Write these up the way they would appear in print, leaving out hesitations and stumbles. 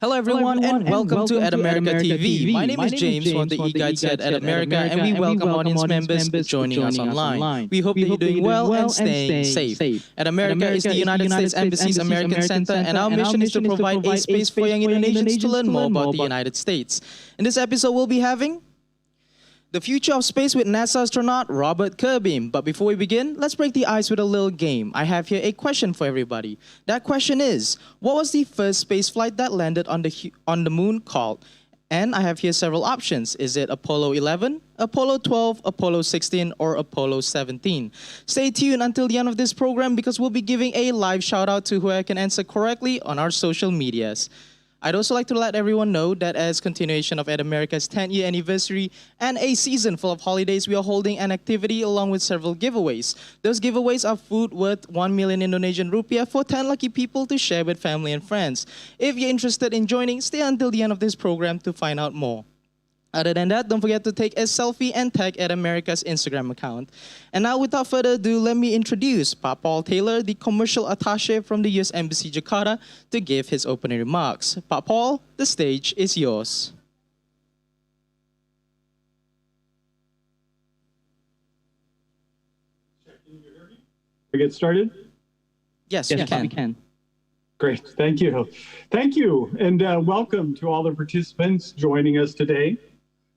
Hello everyone, and welcome to At America TV. My name is James from the e-guides at America, and we welcome audience members joining us online. We hope that you're doing well and staying safe. At America is the United States Embassy's American Center, and our mission is to provide a space for young Indonesians to learn more about the United States. In this episode, we'll be having the future of space with NASA astronaut Robert Curbeam. But before we begin, let's break the ice with a little game. I have here a question for everybody. That question is, what was the first space flight that landed on the moon called? And I have here several options. Is it Apollo 11, Apollo 12, Apollo 16, or Apollo 17? Stay tuned until the end of this program because we'll be giving a live shout out to whoever can answer correctly on our social medias. I'd also like to let everyone know that as continuation of At America's 10th-year anniversary and a season full of holidays, we are holding an activity along with several giveaways. Those giveaways are food worth 1 million Indonesian rupiah for 10 lucky people to share with family and friends. If you're interested in joining, stay until the end of this program to find out more. Other than that, don't forget to take a selfie and tag At America's Instagram account. And now, without further ado, let me introduce Paul Taylor, the commercial attaché from the U.S. Embassy Jakarta, to give his opening remarks. Paul, the stage is yours. We get started? Yes, we can. Great, thank you. Thank you, and welcome to all the participants joining us today.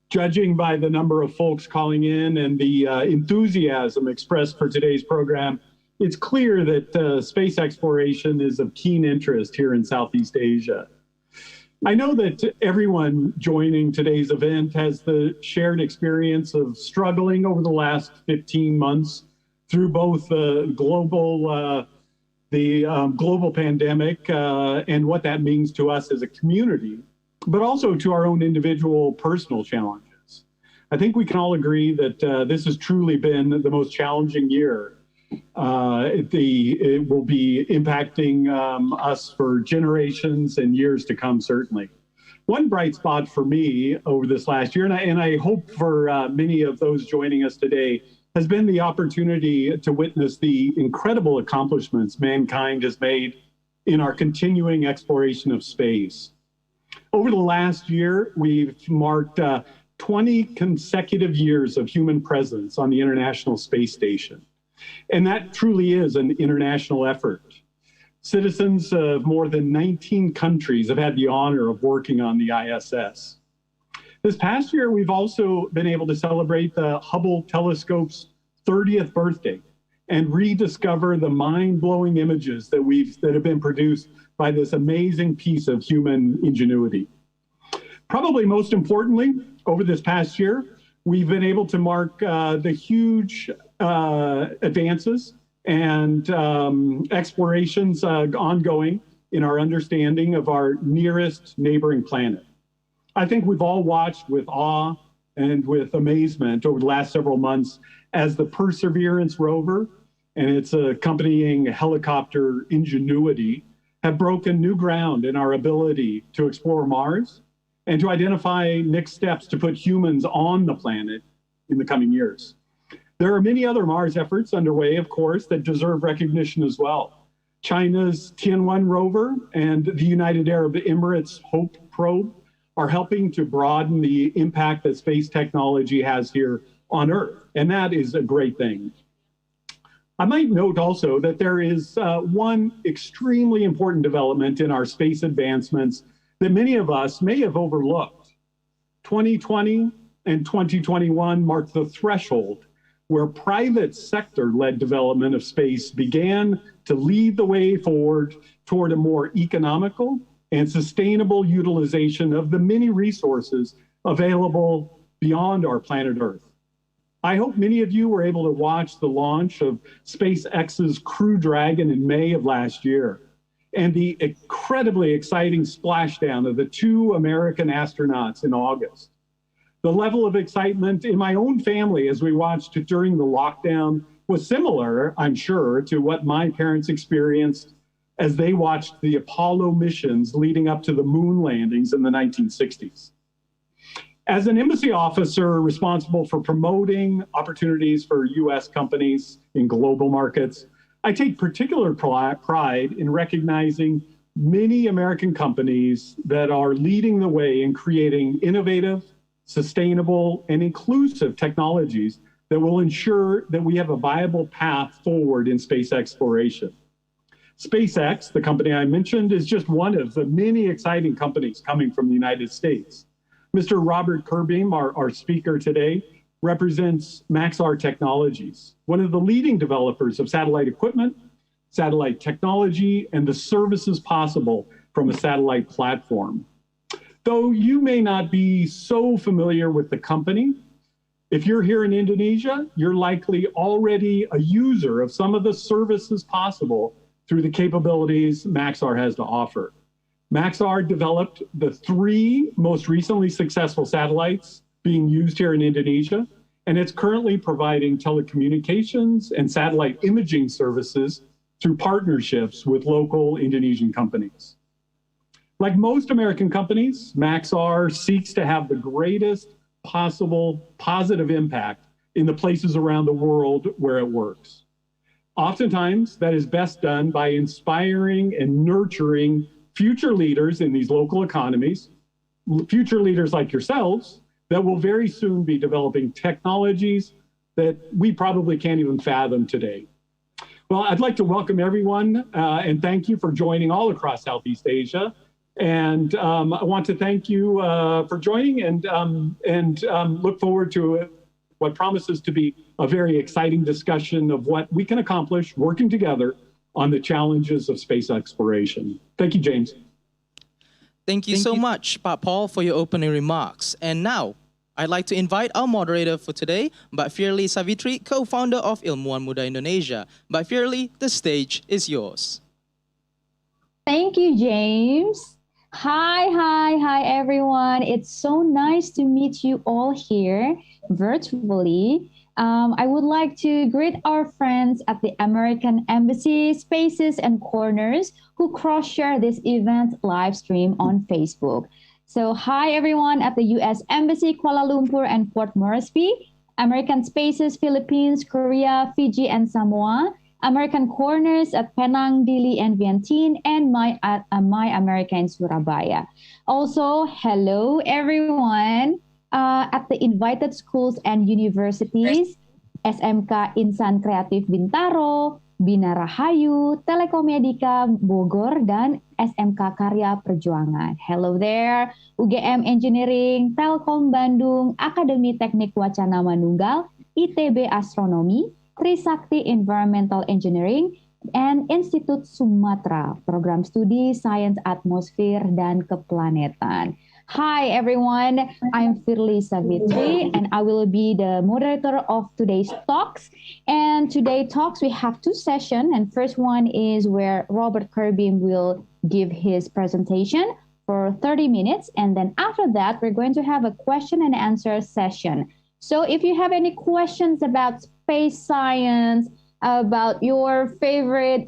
Judging by the number of folks calling in and the enthusiasm expressed for today's program, it's clear that space exploration is of keen interest here in Southeast Asia. I know that everyone joining today's event has the shared experience of struggling over the last 15 months through both the global pandemic and what that means to us as a community, but also to our own individual personal challenges. I think we can all agree that this has truly been the most challenging year. It will be impacting us for generations and years to come, certainly. One bright spot for me over this last year, and I hope for many of those joining us today, has been the opportunity to witness the incredible accomplishments mankind has made in our continuing exploration of space. Over the last year, we've marked 20 consecutive years of human presence on the International Space Station. And that truly is an international effort. Citizens of more than 19 countries have had the honor of working on the ISS. This past year, we've also been able to celebrate the Hubble telescope's 30th birthday and rediscover the mind-blowing images that have been produced by this amazing piece of human ingenuity. Probably most importantly, over this past year, we've been able to mark the huge advances and explorations ongoing in our understanding of our nearest neighboring planet. I think we've all watched with awe and with amazement over the last several months as the Perseverance rover and its accompanying helicopter Ingenuity have broken new ground in our ability to explore Mars and to identify next steps to put humans on the planet in the coming years. There are many other Mars efforts underway, of course, that deserve recognition as well. China's Tianwen rover and the United Arab Emirates Hope probe are helping to broaden the impact that space technology has here on Earth, and that is a great thing. I might note also that there is one extremely important development in our space advancements that many of us may have overlooked. 2020 and 2021 marked the threshold where private sector-led development of space began to lead the way forward toward a more economical and sustainable utilization of the many resources available beyond our planet Earth. I hope many of you were able to watch the launch of SpaceX's Crew Dragon in May of last year and the incredibly exciting splashdown of the 2 American astronauts in August. The level of excitement in my own family as we watched it during the lockdown was similar, I'm sure, to what my parents experienced as they watched the Apollo missions leading up to the moon landings in the 1960s. As an embassy officer responsible for promoting opportunities for U.S. companies in global markets, I take particular pride in recognizing many American companies that are leading the way in creating innovative, sustainable, and inclusive technologies that will ensure that we have a viable path forward in space exploration. SpaceX, the company I mentioned, is just one of the many exciting companies coming from the United States. Mr. Robert Curbeam, our speaker today, represents Maxar Technologies, one of the leading developers of satellite equipment, satellite technology, and the services possible from a satellite platform. Though you may not be so familiar with the company, if you're here in Indonesia, you're likely already a user of some of the services possible through the capabilities Maxar has to offer. Maxar developed the 3 most recently successful satellites being used here in Indonesia, and it's currently providing telecommunications and satellite imaging services through partnerships with local Indonesian companies. Like most American companies, Maxar seeks to have the greatest possible positive impact in the places around the world where it works. Oftentimes, that is best done by inspiring and nurturing future leaders in these local economies, future leaders like yourselves, that will very soon be developing technologies that we probably can't even fathom today. Well, I'd like to welcome everyone and thank you for joining all across Southeast Asia. And I want to thank you for joining and look forward to what promises to be a very exciting discussion of what we can accomplish working together on the challenges of space exploration. Thank you, James. Thank you so much, Pak Paul, for your opening remarks. And now, I'd like to invite our moderator for today, Mbak Firly Savitri, co-founder of Ilmuwan Muda Indonesia. Mbak Firly, the stage is yours. Thank you, James. Hi, everyone. It's so nice to meet you all here virtually. I would like to greet our friends at the American Embassy, Spaces and Corners who cross-share this event live stream on Facebook. So hi everyone at the US Embassy, Kuala Lumpur and Port Moresby, American Spaces, Philippines, Korea, Fiji and Samoa, American Corners at Penang, Dili and Vientiane, and My America in Surabaya. Also, hello everyone at the invited schools and universities, SMK Insan Kreatif Bintaro, Bina Rahayu, Telekomedika Bogor, dan SMK Karya Perjuangan. Hello there, UGM Engineering, Telkom Bandung, Akademi Teknik Wacana Manunggal, ITB Astronomi, Trisakti Environmental Engineering, and Institut Sumatra, Program Studi Sains Atmosfer dan Keplanetan. Hi everyone, I'm Firly Savitri and I will be the moderator of today's talks. And today's talks we have 2 sessions, and first one is where Robert Curbeam will give his presentation for 30 minutes, and then after that we're going to have a question and answer session. So if you have any questions about space science, about your favorite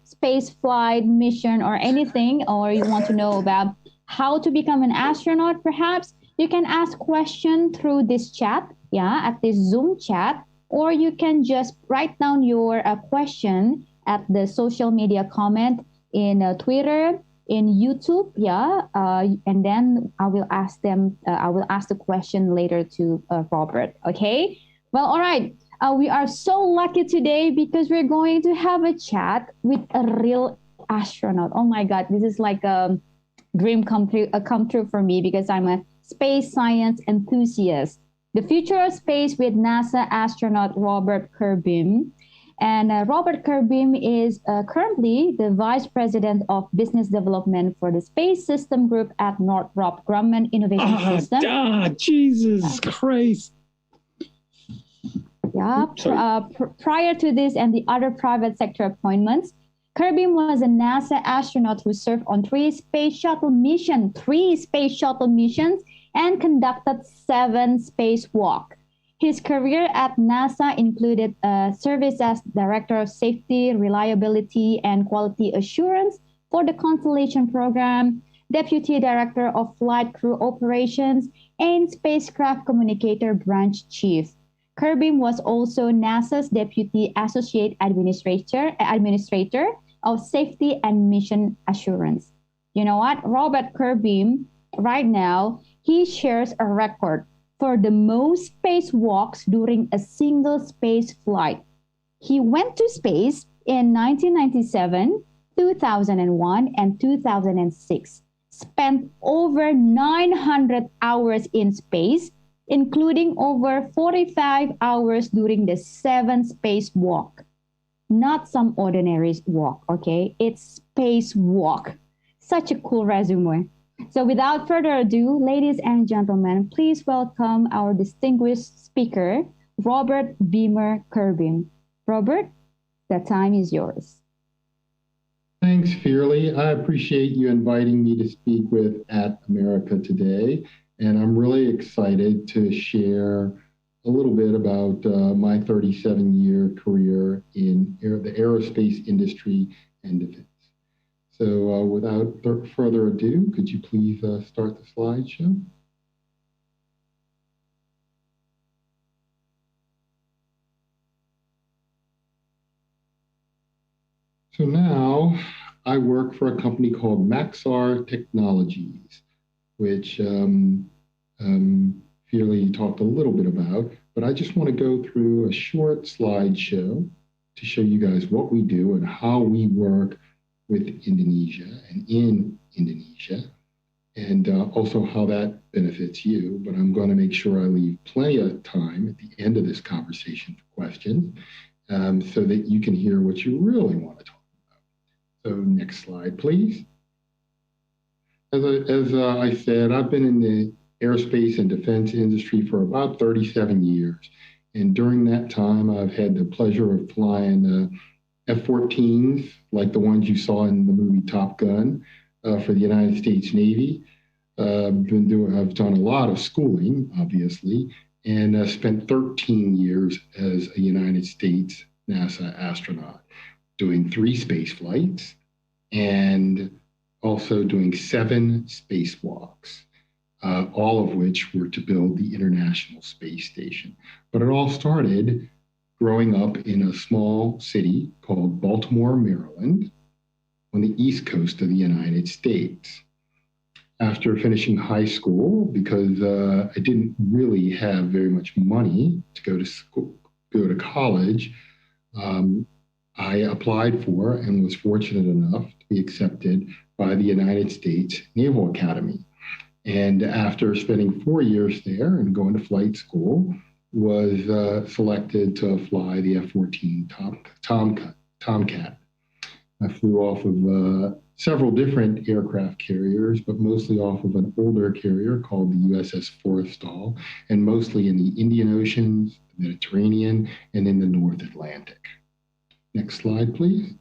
space flight mission or anything, or you want to know about how to become an astronaut, perhaps you can ask question through this chat, at this Zoom chat, or you can just write down your question at the social media comment in Twitter, in YouTube, and then I will ask the question later to Robert. Okay. Well, all right. We are so lucky today because we're going to have a chat with a real astronaut. Oh my God, this is like a dream come true for me because I'm a space science enthusiast. The Future of Space with NASA astronaut Robert Curbeam. And Robert Curbeam is currently the Vice President of Business Development for the Space System Group at Northrop Grumman Innovation System. Jesus Christ. Yeah. Prior to this and the other private sector appointments, Curbeam was a NASA astronaut who served on 3 space shuttle missions, and conducted 7 spacewalks. His career at NASA included service as Director of Safety, Reliability, and Quality Assurance for the Constellation Program, Deputy Director of Flight Crew Operations, and Spacecraft Communicator Branch Chief. Curbeam was also NASA's Deputy Associate Administrator of safety and mission assurance. You know what? Robert Curbeam, right now, he shares a record for the most spacewalks during a single space flight. He went to space in 1997, 2001, and 2006, spent over 900 hours in space, including over 45 hours during the 7th spacewalk. Not some ordinary walk, okay? It's spacewalk. Such a cool resume. So without further ado, ladies and gentlemen, please welcome our distinguished speaker, Robert Beamer Curbeam. Robert, the time is yours. Thanks, Fearly. I appreciate you inviting me to speak with At America today, and I'm really excited to share a little bit about my 37-year career in the aerospace industry and defense. So without further ado, could you please start the slideshow? So now I work for a company called Maxar Technologies, which Fearly talked a little bit about, but I just want to go through a short slideshow to show you guys what we do and how we work with Indonesia and in Indonesia, and also how that benefits you. But I'm going to make sure I leave plenty of time at the end of this conversation for questions so that you can hear what you really want to talk about. So next slide, please. As I said, I've been in the aerospace and defense industry for about 37 years. And during that time, I've had the pleasure of flying F-14s, like the ones you saw in the movie Top Gun, for the United States Navy. I've done a lot of schooling, obviously, and spent 13 years as a United States NASA astronaut, doing 3 space flights and also doing 7 spacewalks, all of which were to build the International Space Station. But it all started growing up in a small city called Baltimore, Maryland, on the East Coast of the United States. After finishing high school, because I didn't really have very much money to go to college, I applied for and was fortunate enough to be accepted by the United States Naval Academy. And after spending 4 years there and going to flight school, was selected to fly the F-14 Tomcat. I flew off of several different aircraft carriers, but mostly off of an older carrier called the USS Forrestal, and mostly in the Indian Oceans, the Mediterranean, and in the North Atlantic. Next slide, please.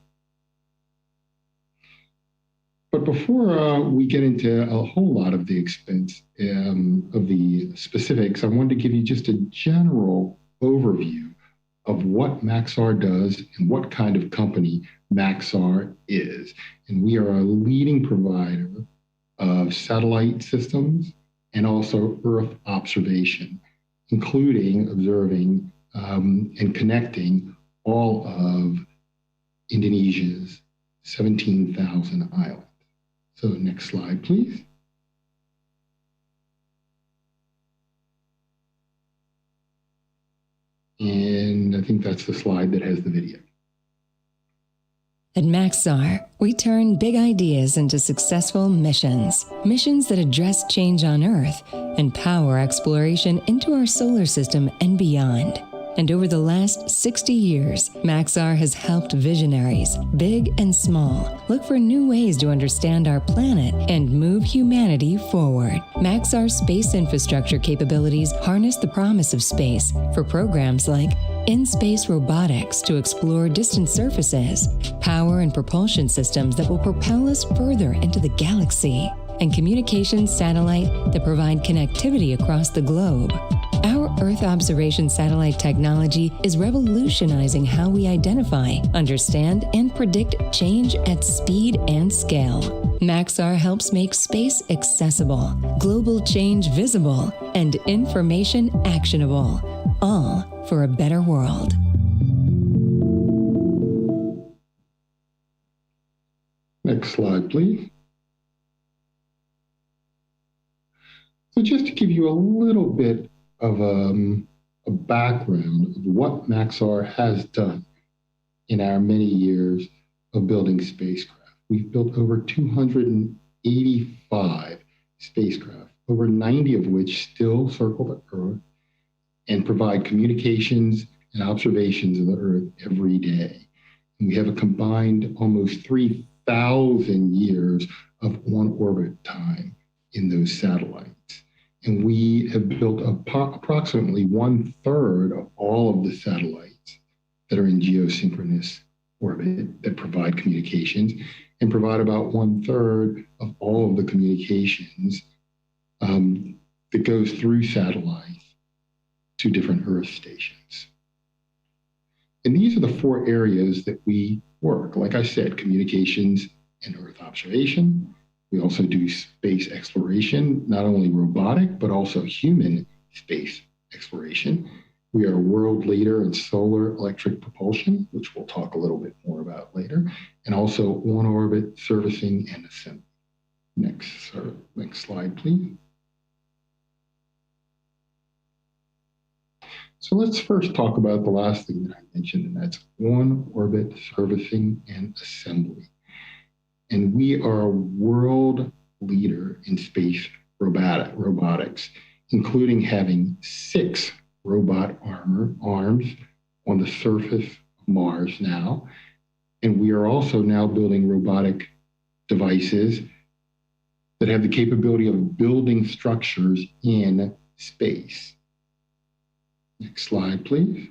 But before we get into a whole lot of the of the specifics, I wanted to give you just a general overview of what Maxar does and what kind of company Maxar is. And we are a leading provider of satellite systems and also Earth observation, including observing and connecting all of Indonesia's 17,000 islands. So next slide, please. And I think that's the slide that has the video. At Maxar, we turn big ideas into successful missions. Missions that address change on Earth and power exploration into our solar system and beyond. And over the last 60 years, Maxar has helped visionaries, big and small, look for new ways to understand our planet and move humanity forward. Maxar's space infrastructure capabilities harness the promise of space for programs like in-space robotics to explore distant surfaces, power and propulsion systems that will propel us further into the galaxy, and communications satellite that provide connectivity across the globe. Our Earth observation satellite technology is revolutionizing how we identify, understand, and predict change at speed and scale. Maxar helps make space accessible, global change visible, and information actionable, all for a better world. Next slide, please. So just to give you a little bit of a background of what Maxar has done in our many years of building spacecraft. We've built over 285 spacecraft, over 90 of which still circle the Earth and provide communications and observations of the Earth every day. And we have a combined almost 3,000 years of on-orbit time in those satellites. And we have built approximately 1/3 of all of the satellites that are in geosynchronous orbit that provide communications, and provide about 1/3 of all of the communications that goes through satellites to different Earth stations. And these are the 4 areas that we work. Like I said, communications and Earth observation. We also do space exploration, not only robotic, but also human space exploration. We are a world leader in solar electric propulsion, which we'll talk a little bit more about later, and also on-orbit servicing and assembly. Next slide, please. So let's first talk about the last thing that I mentioned, and that's on-orbit servicing and assembly. And we are a world leader in space robotics, including having 6 robot arms on the surface of Mars now. And we are also now building robotic devices that have the capability of building structures in space. Next slide, please.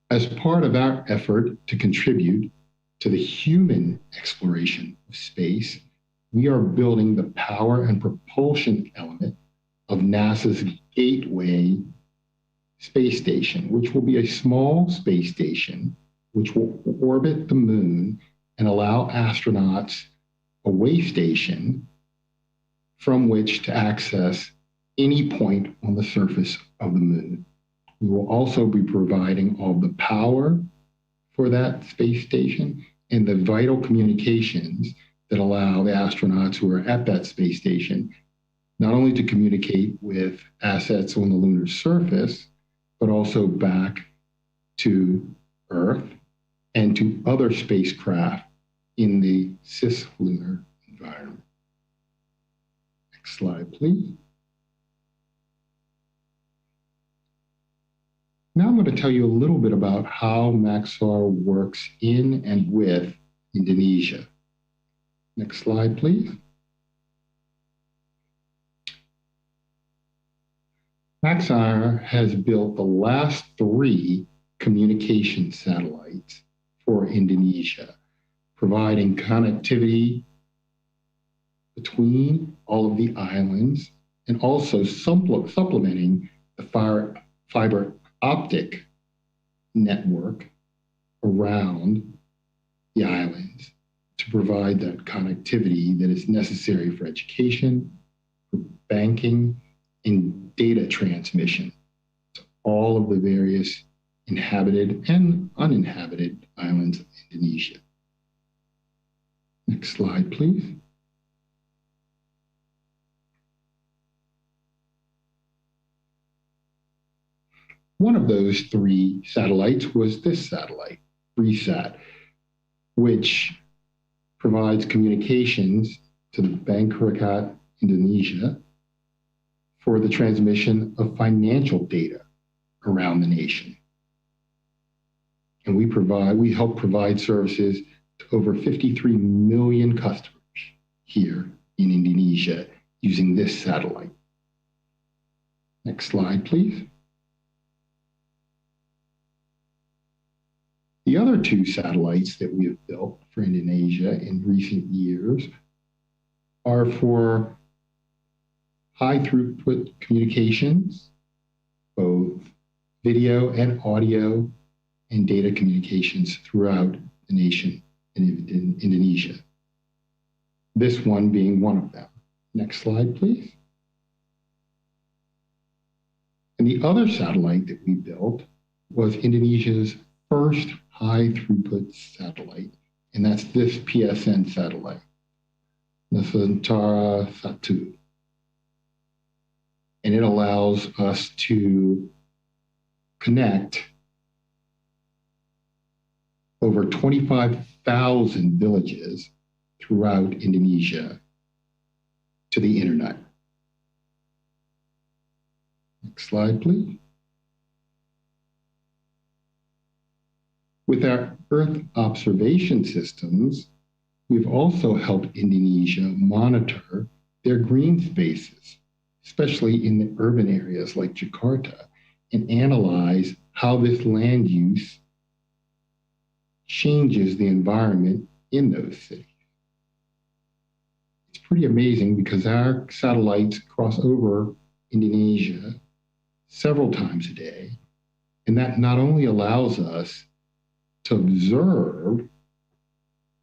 As part of our effort to contribute to the human exploration of space, we are building the power and propulsion element of NASA's Gateway space station, which will be a small space station which will orbit the moon and allow astronauts a way station from which to access any point on the surface of the moon. We will also be providing all the power for that space station and the vital communications that allow the astronauts who are at that space station not only to communicate with assets on the lunar surface, but also back to Earth and to other spacecraft in the cislunar environment. Next slide, please. Now I'm going to tell you a little bit about how Maxar works in and with Indonesia. Next slide, please. Maxar has built the last 3 communication satellites for Indonesia, providing connectivity between all of the islands and also supplementing the fiber optic network around the islands to provide that connectivity that is necessary for education, for banking, and data transmission to all of the various inhabited and uninhabited islands of Indonesia. Next slide, please. One of those 3 satellites was this satellite, FreeSat, which provides communications to the Bangkok, Indonesia, for the transmission of financial data around the nation. And we help provide services to over 53 million customers here in Indonesia using this satellite. Next slide, please. The other 2 satellites that we have built for Indonesia in recent years are for high throughput communications, both video and audio and data communications throughout the nation in Indonesia. This one being one of them. Next slide, please. And And the other satellite that we built was Indonesia's first high throughput satellite, and that's this PSN satellite, Nusantara Satu. And it allows us to connect over 25,000 villages throughout Indonesia to the internet. Next slide, please. With our Earth observation systems, we've also helped Indonesia monitor their green spaces, especially in the urban areas like Jakarta, and analyze how this land use changes the environment in those cities. It's pretty amazing because our satellites cross over Indonesia several times a day, and that not only allows us to observe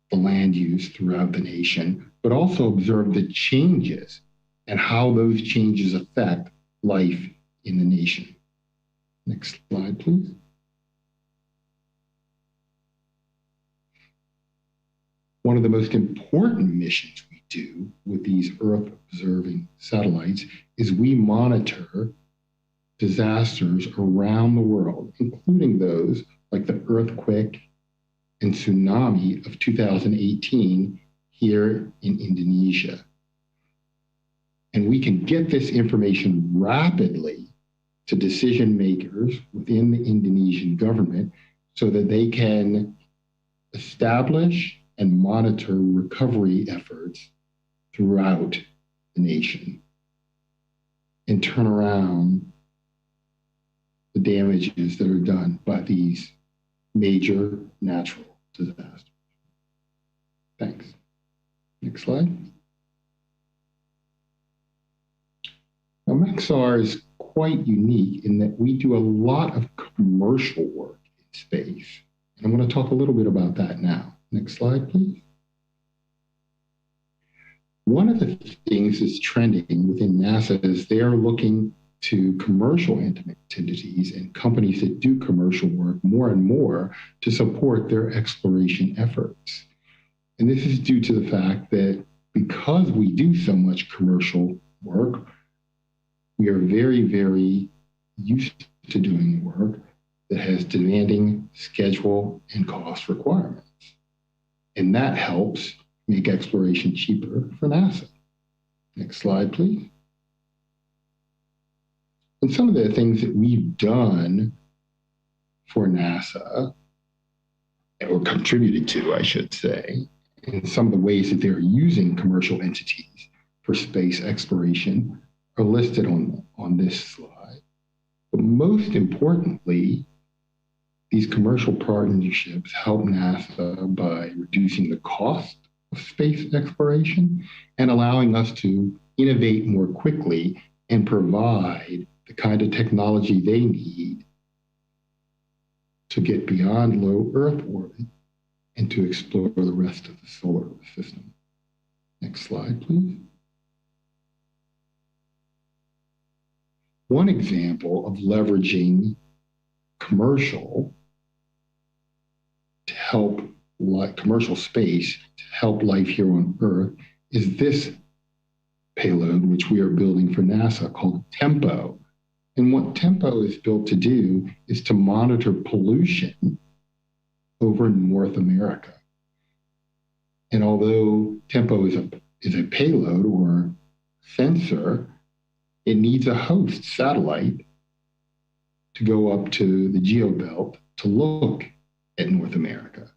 the land use throughout the nation, but also observe the changes and how those changes affect life in the nation. Next slide, please. One of the most important missions we do with these Earth observing satellites is we monitor disasters around the world, including those like the earthquake and tsunami of 2018 here in Indonesia. And we can get this information rapidly to decision makers within the Indonesian government so that they can establish and monitor recovery efforts throughout the nation and turn around the damages that are done by these major natural disasters. Thanks. Next slide. Now, Maxar is quite unique in that we do a lot of commercial work in space. And I'm going to talk a little bit about that now. Next slide, please. One of the things that's trending within NASA is they are looking to commercial entities and companies that do commercial work more and more to support their exploration efforts. And this is due to the fact that because we do so much commercial work, we are very, very used to doing work that has demanding schedule and cost requirements. And that helps make exploration cheaper for NASA. Next slide, please. And some of the things that we've done for NASA, or contributed to, I should say, and some of the ways that they're using commercial entities for space exploration are listed on this slide. But most importantly, these commercial partnerships help NASA by reducing the cost of space exploration and allowing us to innovate more quickly and provide the kind of technology they need to get beyond low Earth orbit and to explore the rest of the solar system. Next slide, please. One example of leveraging commercial to help commercial space to help life here on Earth is this payload, which we are building for NASA, called TEMPO. And what TEMPO is built to do is to monitor pollution over North America. And although TEMPO is a payload or sensor, it needs a host satellite to go up to the geobelt to look at North America.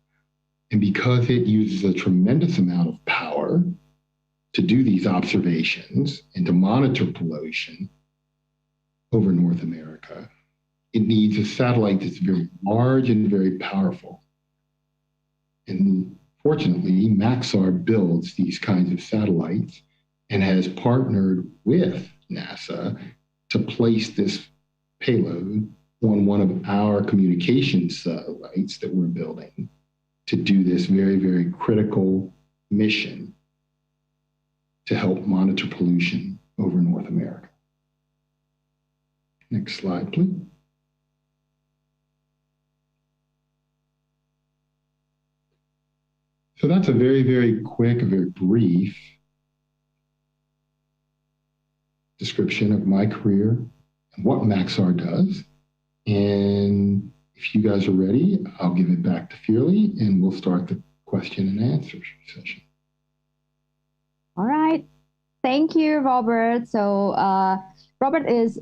And because it uses a tremendous amount of power to do these observations and to monitor pollution over North America, it needs a satellite that's very large and very powerful. And fortunately, Maxar builds these kinds of satellites and has partnered with NASA to place this payload on one of our communication satellites that we're building to do this very, very critical mission to help monitor pollution over North America. Next slide, please. So that's a very, very quick, very brief description of my career and what Maxar does. And if you guys are ready, I'll give it back to Fearly and we'll start the question and answer session. All right. Thank you, Robert. So Robert is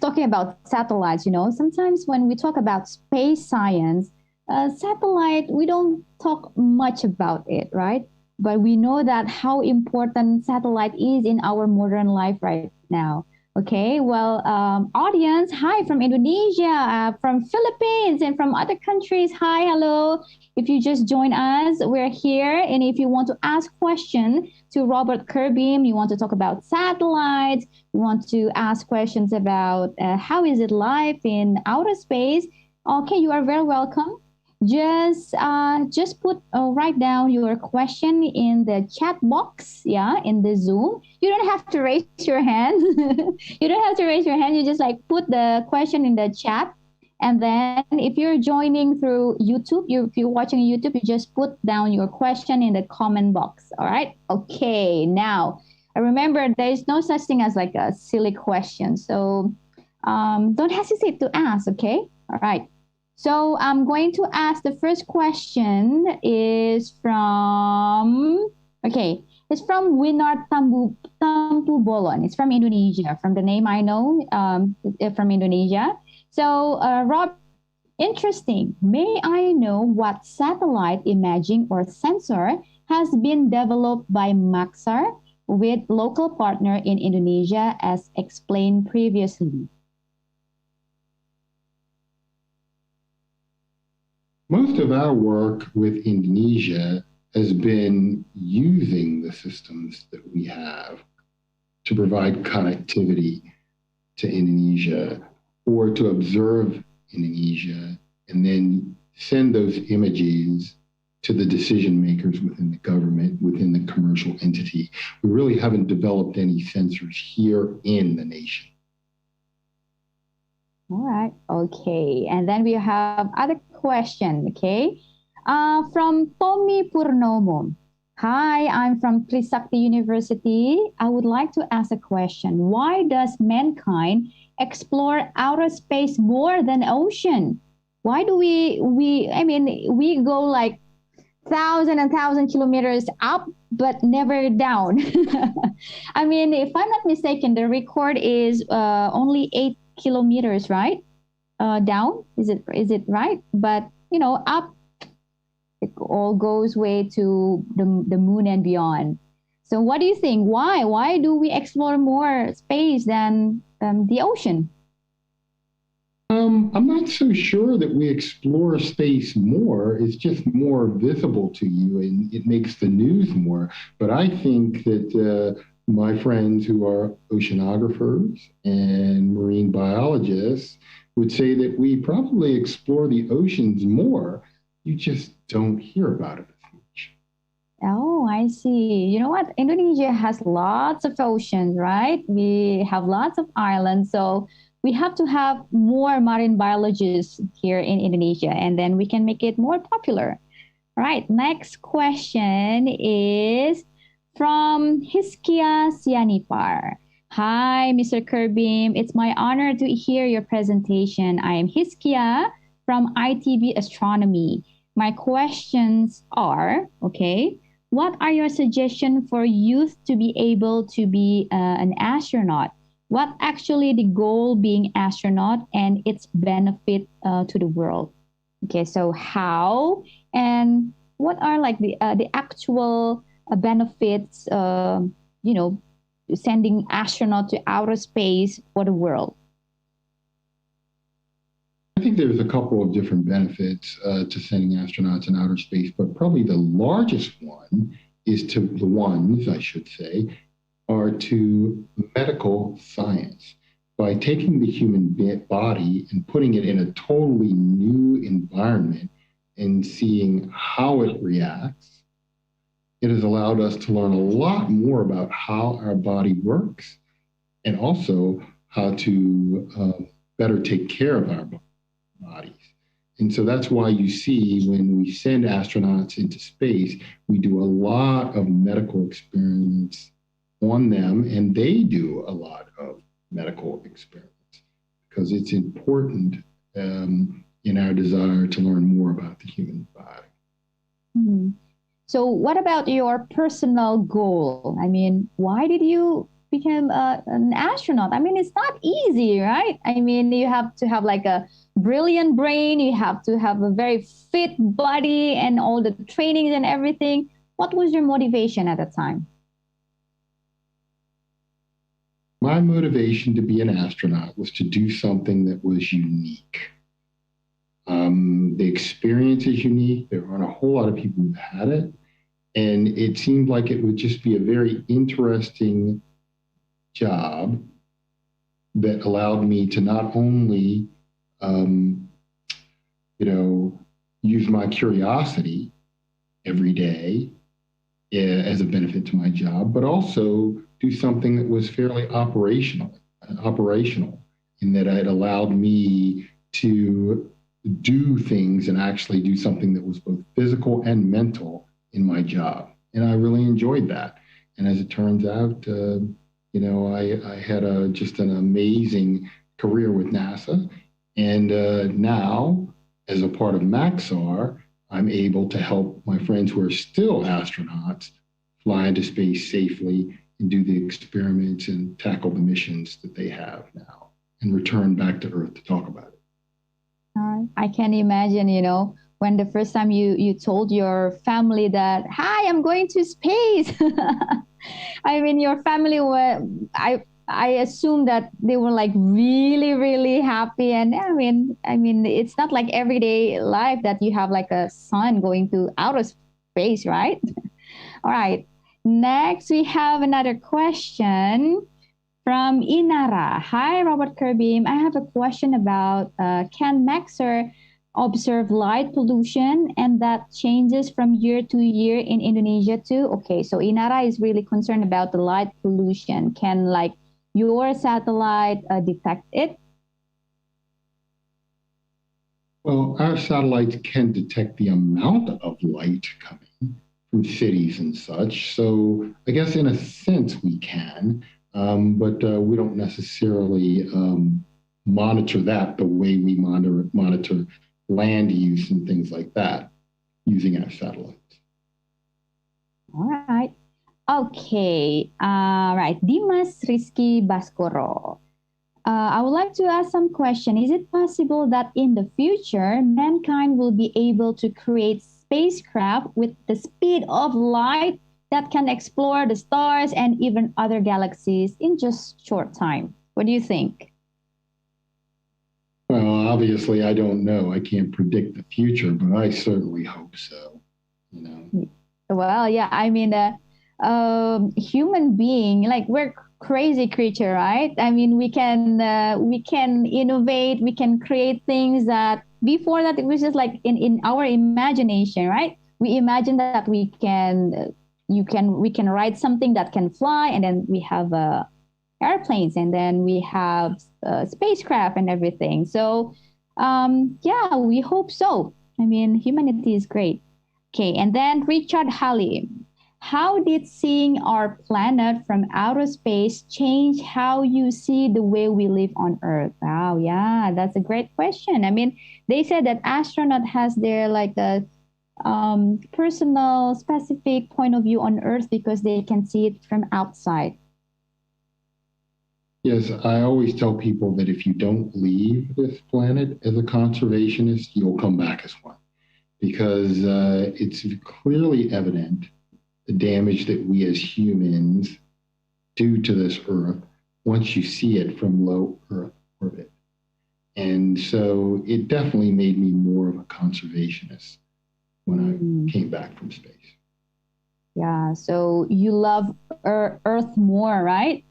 talking about satellites. You know, sometimes when we talk about space science, satellite, we don't talk much about it, right? But we know that how important satellite is in our modern life right now. Okay, well, audience, hi from Indonesia, from Philippines, and from other countries. Hi, hello. If you just join us, we're here. And if you want to ask questions to Robert Curbeam, you want to talk about satellites, you want to ask questions about how is it life in outer space, okay, you are very welcome. Just write down your question in the chat box, yeah, in the Zoom. You don't have to raise your hand. You don't have to raise your hand. You just like put the question in the chat. And then if you're joining through YouTube, if you're watching YouTube, you just put down your question in the comment box. All right. Okay. Now, remember, there is no such thing as like a silly question. So don't hesitate to ask. Okay. All right. So I'm going to ask the first question is from, okay, it's from Winar Tampu Bolon. It's from Indonesia, from the name I know, from Indonesia. So Rob, interesting. May I know what satellite imaging or sensor has been developed by Maxar with local partner in Indonesia as explained previously? Most of our work with Indonesia has been using the systems that we have to provide connectivity to Indonesia or to observe Indonesia and then send those images to the decision makers within the government, within the commercial entity. We really haven't developed any sensors here in the nation. All right. Okay. And then we have other question. Okay. From Tommy Purnomo. Hi, I'm from Trisakti University. I would like to ask a question. Why does mankind explore outer space more than ocean? Why do we go like 1,000 kilometers up, but never down? I mean, if I'm not mistaken, the record is only 8 kilometers, right? Down, is it right? But up, it all goes way to the moon and beyond. So what do you think? Why do we explore more space than the ocean? I'm not so sure that we explore space more. It's just more visible to you and it makes the news more. But I think that my friends who are oceanographers and marine biologists would say that we probably explore the oceans more. You just don't hear about it as much. Oh, I see. You know what? Indonesia has lots of oceans, right? We have lots of islands. So we have to have more marine biologists here in Indonesia, and then we can make it more popular. All right. Next question is from Hiskia Sianipar. Hi, Mr. Curbeam. It's my honor to hear your presentation. I am Hiskia from ITB Astronomy. My questions are, okay, what are your suggestions for youth to be able to be an astronaut? What actually the goal being astronaut and its benefit to the world? Okay, so how and what are like the actual benefits, sending astronaut to outer space for the world? I think there's a couple of different benefits to sending astronauts in outer space, but probably the largest one is to the ones, I should say, are to medical science. By taking the human body and putting it in a totally new environment and seeing how it reacts, it has allowed us to learn a lot more about how our body works and also how to better take care of our bodies. And so that's why you see when we send astronauts into space, we do a lot of medical experiments on them, and they do a lot of medical experiments because it's important in our desire to learn more about the human body. Mm-hmm. So what about your personal goal? I mean, why did you become an astronaut? I mean, it's not easy, right? I mean, you have to have like a brilliant brain, you have to have a very fit body and all the trainings and everything. What was your motivation at the time? My motivation to be an astronaut was to do something that was unique. The experience is unique. There aren't a whole lot of people who've had it. And it seemed like it would just be a very interesting job that allowed me to not only, use my curiosity every day as a benefit to my job, but also do something that was fairly operational in that it allowed me to do things and actually do something that was both physical and mental in my job. And I really enjoyed that. And as it turns out, I had just an amazing career with NASA. And now, as a part of Maxar, I'm able to help my friends who are still astronauts fly into space safely and do the experiments and tackle the missions that they have now and return back to Earth to talk about it. I can imagine, when the first time you told your family that, hi, I'm going to space. I mean, your family were, I assume that they were like really, really happy. And I mean, it's not like everyday life that you have like a son going to outer space, right? All right. Next, we have another question from Inara. Hi, Robert Curbeam. I have a question about can Maxar observe light pollution and that changes from year to year in Indonesia too? Okay, so Inara is really concerned about the light pollution. Can like your satellite detect it? Well, our satellites can detect the amount of light coming from cities and such. So I guess in a sense we can. But we don't necessarily monitor that the way we monitor land use and things like that using our satellites. All right. Okay. Right. Dimas Rizky Baskoro. I would like to ask some question. Is it possible that in the future, mankind will be able to create spacecraft with the speed of light that can explore the stars and even other galaxies in just short time? What do you think? Well, obviously, I don't know. I can't predict the future, but I certainly hope so. Well, yeah. I mean, human being, like we're crazy creature, right? I mean, we can innovate, we can create things that before that it was just like in our imagination, right? We imagine that we can write something that can fly, and then we have airplanes, and then we have spacecraft and everything. So yeah, we hope so. I mean, humanity is great. Okay, and then Richard Halim. How did seeing our planet from outer space change how you see the way we live on Earth? Wow, yeah, that's a great question. I mean, they said that astronaut has their like a personal, specific point of view on Earth because they can see it from outside. Yes, I always tell people that if you don't leave this planet as a conservationist, you'll come back as one, because it's clearly evident the damage that we as humans do to this Earth once you see it from low Earth orbit. And so it definitely made me more of a conservationist when I came back from space. Yeah, so you love Earth more, right?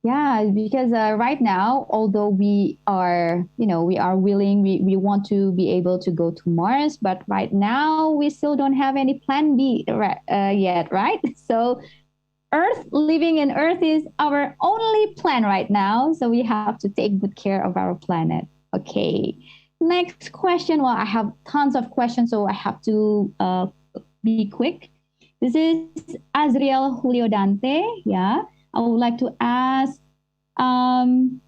Yeah, because right now, although we are willing, we want to be able to go to Mars, but right now we still don't have any plan B yet, right? So Earth, living in Earth is our only plan right now. So we have to take good care of our planet. Okay. Next question. Well, I have tons of questions, so I have to be quick. This is Azriel Julio Dante. Yeah. I would like to ask, in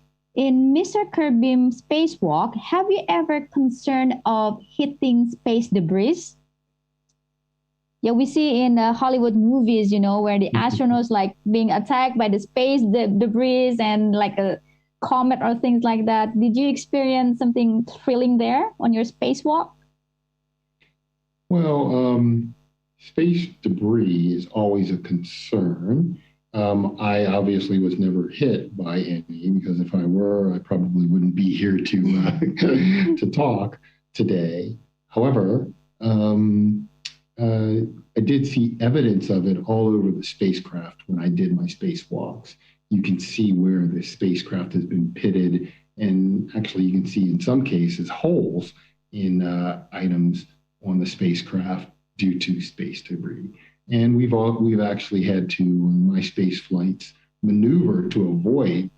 Mr. Curbeam spacewalk, have you ever concerned of hitting space debris? Yeah, we see in Hollywood movies, where the astronauts like being attacked by the space debris and like a comet or things like that. Did you experience something thrilling there on your spacewalk? Well, space debris is always a concern. I obviously was never hit by any, because if I were, I probably wouldn't be here to to talk today. However, I did see evidence of it all over the spacecraft when I did my spacewalks. You can see where the spacecraft has been pitted, and actually you can see in some cases holes in items on the spacecraft due to space debris. And we've actually had to, on my space flights, maneuver to avoid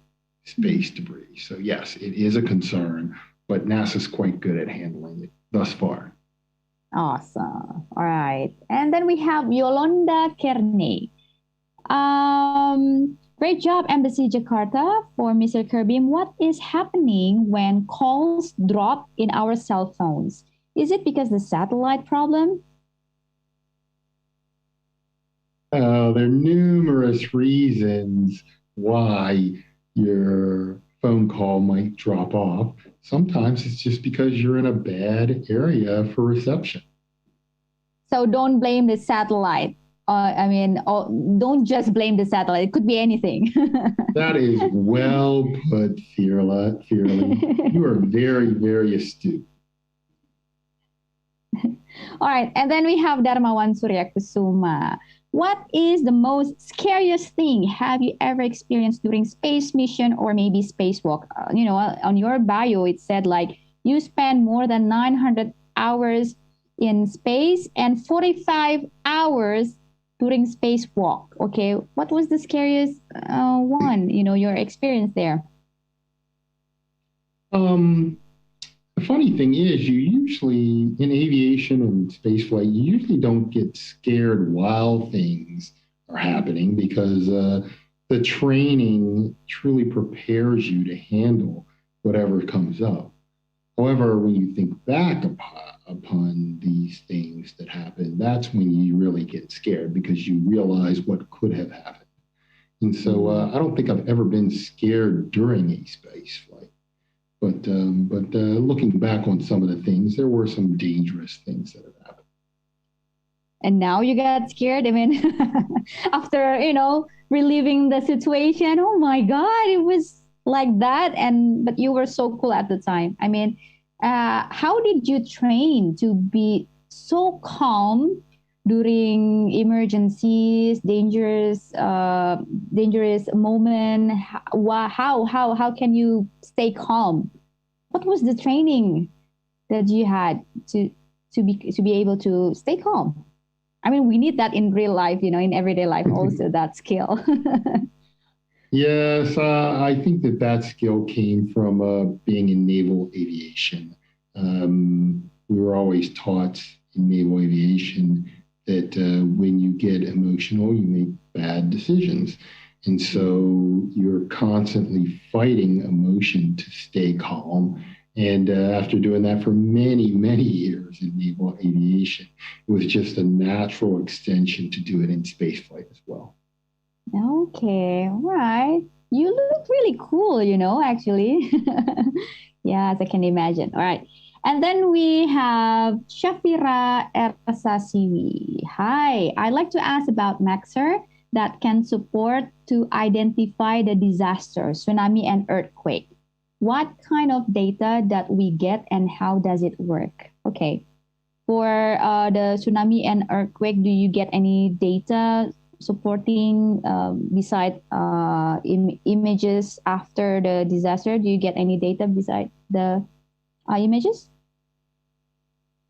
space debris. So yes, it is a concern, but NASA's quite good at handling it thus far. Awesome. All right. And then we have Yolanda Kearney. Great job, Embassy Jakarta, for Mr. Curbeam. What is happening when calls drop in our cell phones? Is it because the satellite problem? There are numerous reasons why your phone call might drop off. Sometimes it's just because you're in a bad area for reception. So don't blame the satellite. Don't just blame the satellite. It could be anything. That is well put, Fearla. You are very, very astute. All right. And then we have Darmawan Surya Kusuma. What is the most scariest thing have you ever experienced during space mission or maybe spacewalk? On your bio, it said like you spend more than 900 hours in space and 45 hours during spacewalk. Okay, what was the scariest one? Your experience there. The funny thing is, you usually, in aviation and spaceflight, you usually don't get scared while things are happening, because the training truly prepares you to handle whatever comes up. However, when you think back upon these things that happen, that's when you really get scared, because you realize what could have happened. And so I don't think I've ever been scared during a space flight. But looking back on some of the things, there were some dangerous things that have happened. And now you got scared? I mean, after, reliving the situation, oh my God, it was like that. But you were so cool at the time. I mean, how did you train to be so calm during emergencies, dangerous moment? How can you stay calm? What was the training that you had to be able to stay calm? I mean, we need that in real life, in everyday life also, that skill. Yes, I think that skill came from being in naval aviation. We were always taught in naval aviation that when you get emotional, you make bad decisions. And so you're constantly fighting emotion to stay calm. And after doing that for many, many years in naval aviation, it was just a natural extension to do it in spaceflight as well. Okay, all right. You look really cool, actually. Yes, I can imagine. All right. And then we have Shafira Ersasiwi. Hi, I'd like to ask about Maxer that can support to identify the disaster, tsunami and earthquake. What kind of data that we get and how does it work? Okay. For the tsunami and earthquake, do you get any data supporting beside images after the disaster? Do you get any data beside the images?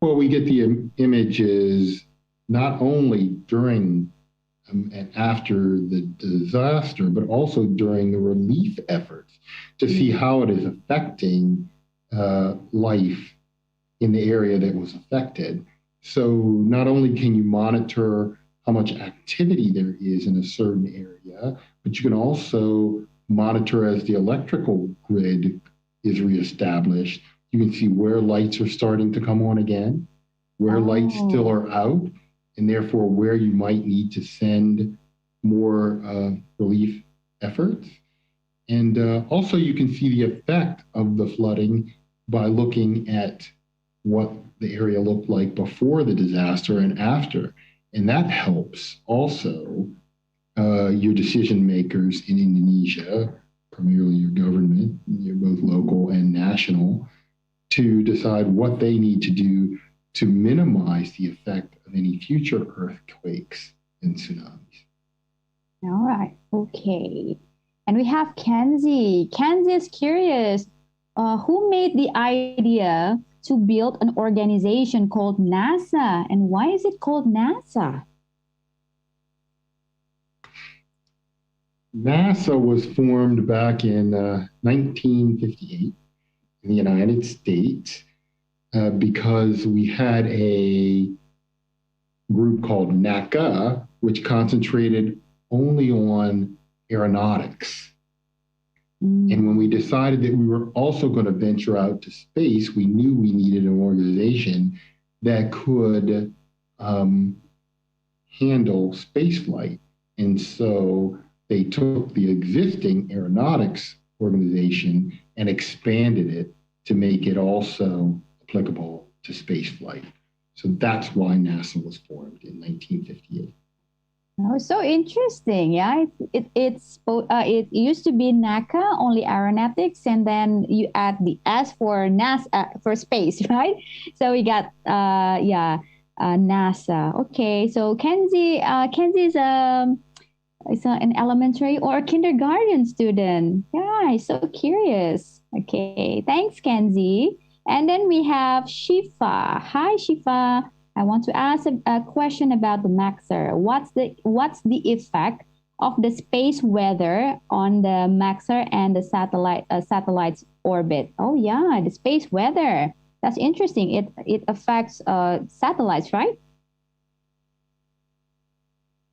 Well, we get the images not only during and after the disaster, but also during the relief efforts to see how it is affecting life in the area that was affected. So not only can you monitor how much activity there is in a certain area, but you can also monitor as the electrical grid is reestablished. You can see where lights are starting to come on again, where lights still are out, and therefore where you might need to send more relief efforts. And also you can see the effect of the flooding by looking at what the area looked like before the disaster and after. And that helps also your decision makers in Indonesia, primarily your government, both local and national, to decide what they need to do to minimize the effect of any future earthquakes and tsunamis. All right. Okay. And we have Kenzie. Kenzie is curious. Who made the idea to build an organization called NASA? And why is it called NASA? NASA was formed back in 1958 in the United States because we had a group called NACA, which concentrated only on aeronautics. And when we decided that we were also going to venture out to space, we knew we needed an organization that could handle spaceflight. And so they took the existing aeronautics organization and expanded it to make it also applicable to spaceflight. So that's why NASA was formed in 1958. Oh, so interesting. Yeah, it used to be NACA, only aeronautics, and then you add the S for NASA for space, right? So we got NASA. Okay, so Kenzie is an elementary or kindergarten student. Yeah, I'm so curious. Okay, thanks, Kenzie. And then we have Shifa. Hi, Shifa. I want to ask a question about the Maxar. What's the effect of the space weather on the Maxar and the satellite's orbit? Oh yeah, the space weather. That's interesting. It affects satellites, right?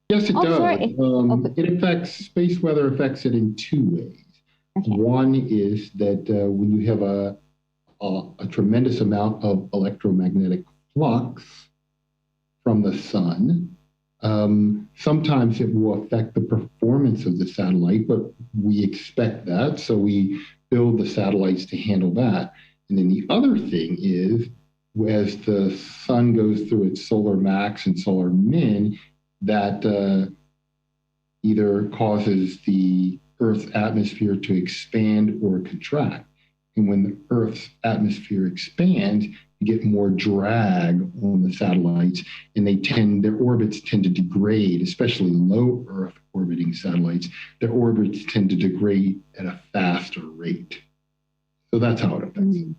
Yes, it does. Sorry. It affects space weather affects it in two ways. Okay. One is that when you have a tremendous amount of electromagnetic flux from the sun, sometimes it will affect the performance of the satellite, but we expect that, so we build the satellites to handle that. And then the other thing is, as the sun goes through its solar max and solar min, that either causes the Earth's atmosphere to expand or contract. And when the Earth's atmosphere expands, you get more drag on the satellites, and their orbits tend to degrade, especially low Earth orbiting satellites. Their orbits tend to degrade at a faster rate. So that's how it affects it.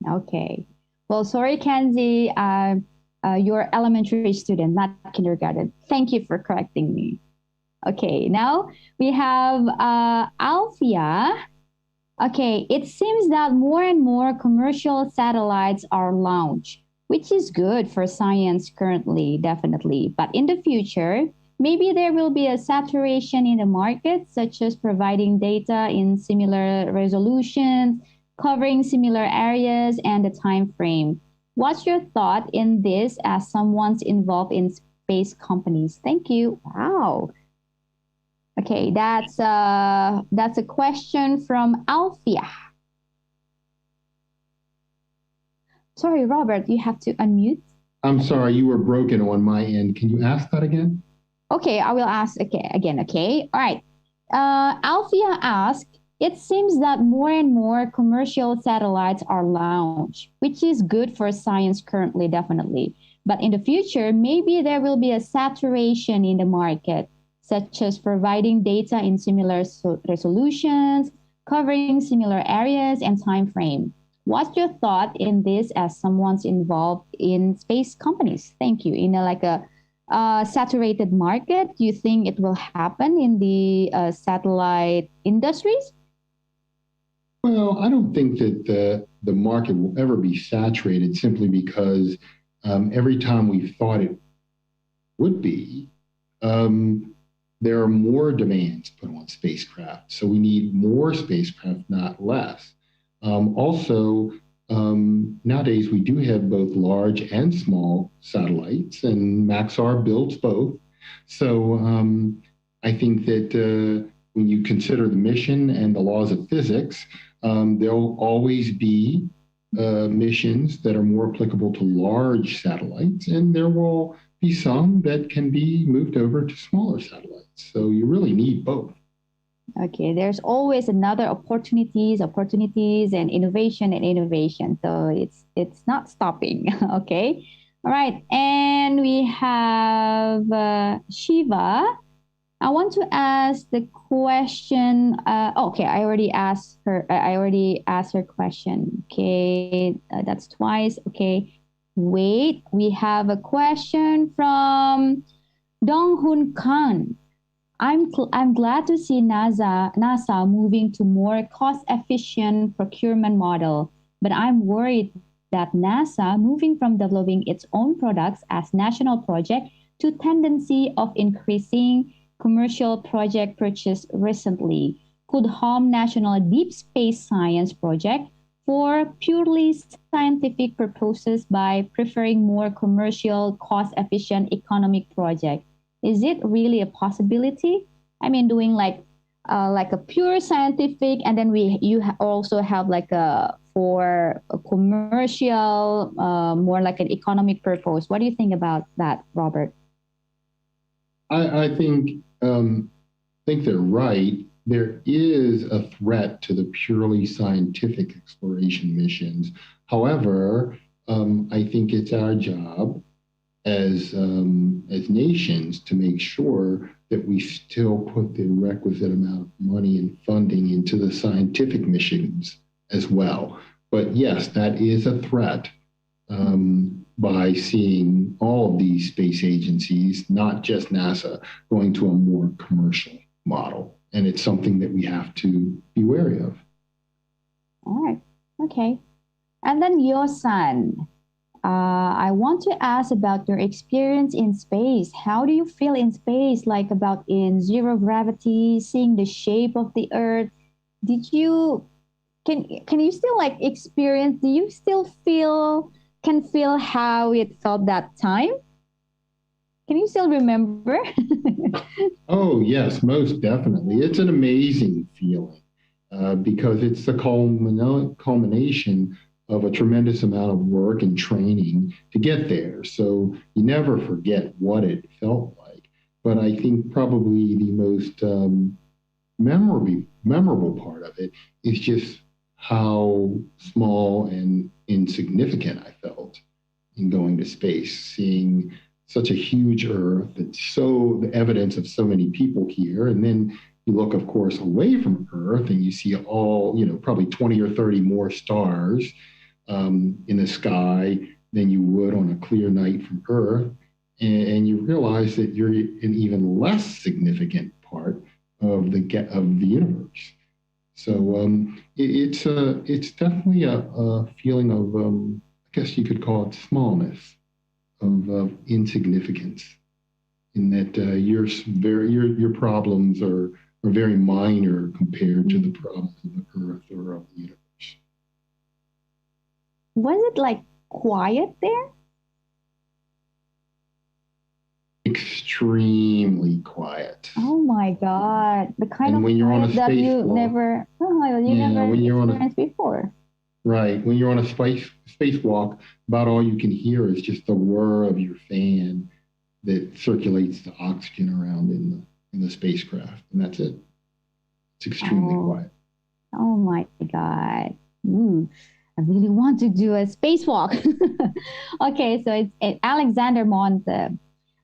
Okay. Well, sorry, Kenzie. You're elementary student, not kindergarten. Thank you for correcting me. Okay, now we have Alfia. Okay, it seems that more and more commercial satellites are launched, which is good for science currently, definitely. But in the future, maybe there will be a saturation in the market, such as providing data in similar resolutions, covering similar areas, and the time frame. What's your thought in this as someone's involved in space companies? Thank you. Wow. Okay, that's a question from Alfia. Sorry, Robert, you have to unmute. I'm sorry, you were broken on my end. Can you ask that again? Okay, I will ask again, okay? All right. Alfia asked, it seems that more and more commercial satellites are launched, which is good for science currently, definitely. But in the future, maybe there will be a saturation in the market, such as providing data in similar resolutions, covering similar areas and time frame. What's your thought in this as someone's involved in space companies? Thank you. saturated market? Do you think it will happen in the satellite industries? Well, I don't think that the market will ever be saturated simply because every time we thought it would be, there are more demands put on spacecraft. So we need more spacecraft, not less. Also, nowadays we do have both large and small satellites, and Maxar builds both. So I think that when you consider the mission and the laws of physics, there'll always be missions that are more applicable to large satellites, and there will be some that can be moved over to smaller satellites. So you really need both. Okay, there's always another opportunities, and innovation. So it's not stopping. Okay, all right, and we have Shiva. I want to ask the question. Okay, I already asked her. I already asked her question. Okay, that's twice. Okay, wait. We have a question from Dong Hun Khan. I'm glad to see NASA moving to more cost-efficient procurement model, but I'm worried that NASA moving from developing its own products as national project to tendency of increasing commercial project purchase recently could harm national deep space science project for purely scientific purposes by preferring more commercial, cost-efficient economic project. Is it really a possibility? I mean, doing like a pure scientific, and then also have like for a commercial, more like an economic purpose. What do you think about that, Robert? I think they're right. There is a threat to the purely scientific exploration missions. However, I think it's our job as nations to make sure that we still put the requisite amount of money and funding into the scientific missions as well. But yes, that is a threat by seeing all of these space agencies, not just NASA, going to a more commercial model. And it's something that we have to be wary of. All right. Okay. And then your son. I want to ask about your experience in space. How do you feel in space, like about in zero gravity, seeing the shape of the Earth? Can you still like experience? Do you still can feel how it felt that time? Can you still remember? Oh yes, most definitely. It's an amazing feeling because it's the culmination of a tremendous amount of work and training to get there. So you never forget what it felt like. But I think probably the most memorable part of it is just how small and insignificant I felt in going to space, seeing such a huge Earth, it's the evidence of so many people here. And then you look, of course, away from Earth and you see all, probably 20 or 30 more stars in the sky than you would on a clear night from Earth, and you realize that you're an even less significant part of the universe. So it's definitely a feeling of I guess you could call it smallness, of insignificance, in that your problems are very minor compared to the problems of the Earth or of the universe. Was it like quiet there? Extremely quiet. Oh my God. The kind and of when you're on a that you spacewalk, never experienced before. Right. When you're on a spacewalk, about all you can hear is just the whir of your fan that circulates the oxygen around in the spacecraft, and that's it. It's extremely quiet. Oh my God. I really want to do a spacewalk. Okay, so it's Alexander Monte.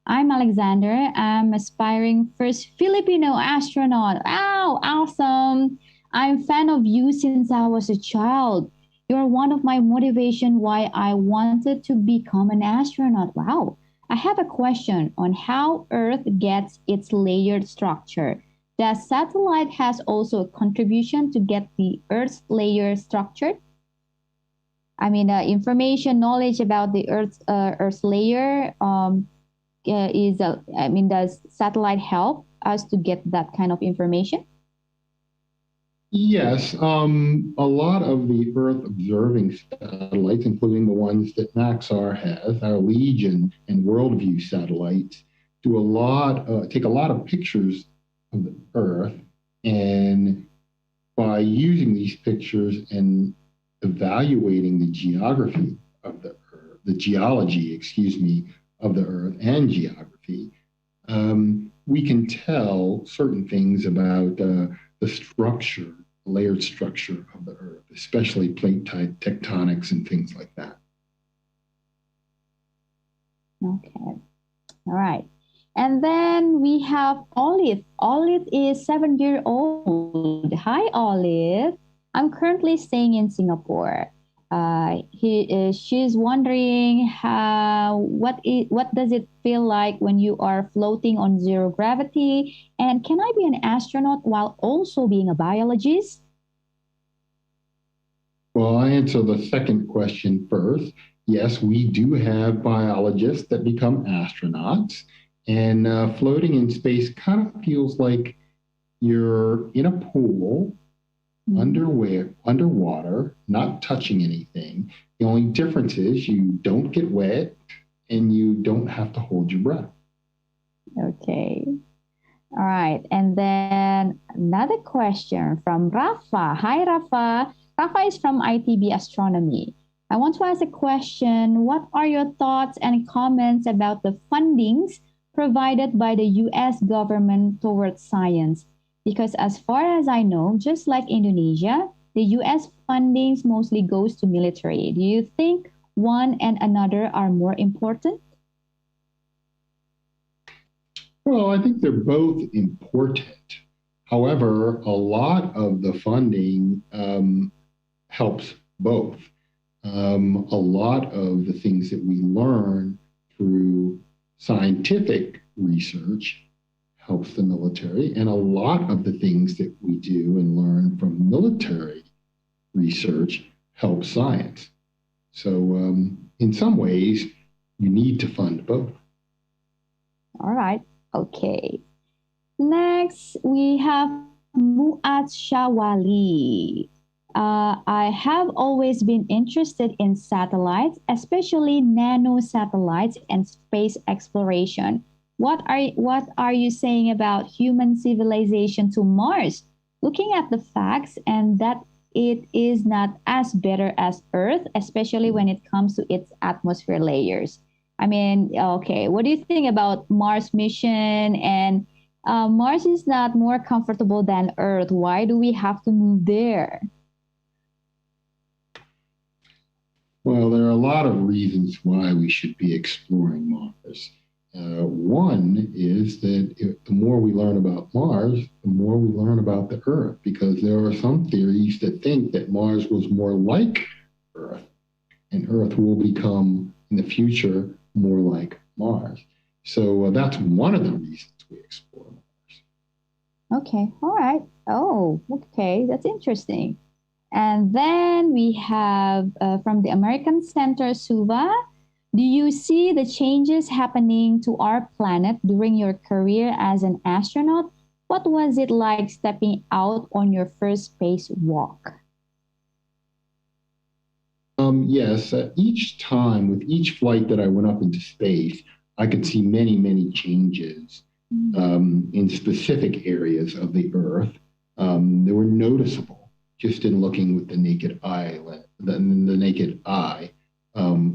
I'm Alexander. I'm aspiring first Filipino astronaut. Wow, awesome. I'm a fan of you since I was a child. You're one of my motivation why I wanted to become an astronaut. Wow. I have a question on how Earth gets its layered structure. Does satellite has also a contribution to get the Earth's layer structured? I mean, information, knowledge about the Earth's layer does satellite help us to get that kind of information? Yes, a lot of the Earth observing satellites, including the ones that Maxar has, our Legion and Worldview satellites, take a lot of pictures of the Earth, and by using these pictures and evaluating the geography of the Earth, the geology, excuse me, of the Earth and geography, we can tell certain things about the structure, the layered structure of the Earth, especially plate tectonics and things like that. Okay. All right. And then we have Olive. Olive is 7 years old. Hi, Olive. I'm currently staying in Singapore. She's wondering what does it feel like when you are floating on zero gravity, and can I be an astronaut while also being a biologist? Well, I answer the second question first. Yes, we do have biologists that become astronauts, and floating in space kind of feels like you're in a pool underwater, not touching anything. The only difference is you don't get wet and you don't have to hold your breath. Okay. All right. And then another question from Rafa. Hi, Rafa. Rafa is from ITB Astronomy. I want to ask a question. What are your thoughts and comments about the fundings provided by the US government towards science? Because as far as I know, just like Indonesia, the US fundings mostly goes to military. Do you think one and another are more important? Well, I think they're both important. However, a lot of the funding helps both. A lot of the things that we learn through scientific research helps the military, and a lot of the things that we do and learn from military research helps science. So in some ways, you need to fund both. All right. Okay. Next, we have Muat Shawali. I have always been interested in satellites, especially nano satellites and space exploration. What are you saying about human civilization to Mars? Looking at the facts and that it is not as better as Earth, especially when it comes to its atmosphere layers. I mean, okay, what do you think about Mars mission? And Mars is not more comfortable than Earth. Why do we have to move there? Well, there are a lot of reasons why we should be exploring Mars. One is that the more we learn about Mars, the more we learn about the Earth, because there are some theories that think that Mars was more like Earth, and Earth will become, in the future, more like Mars. So that's one of the reasons we explore Mars. Okay, all right. Oh, okay, that's interesting. And then we have from the American Center, Suva. Do you see the changes happening to our planet during your career as an astronaut? What was it like stepping out on your first spacewalk? Yes, each time with each flight that I went up into space, I could see many, many changes in specific areas of the Earth. They were noticeable just in looking with the naked eye,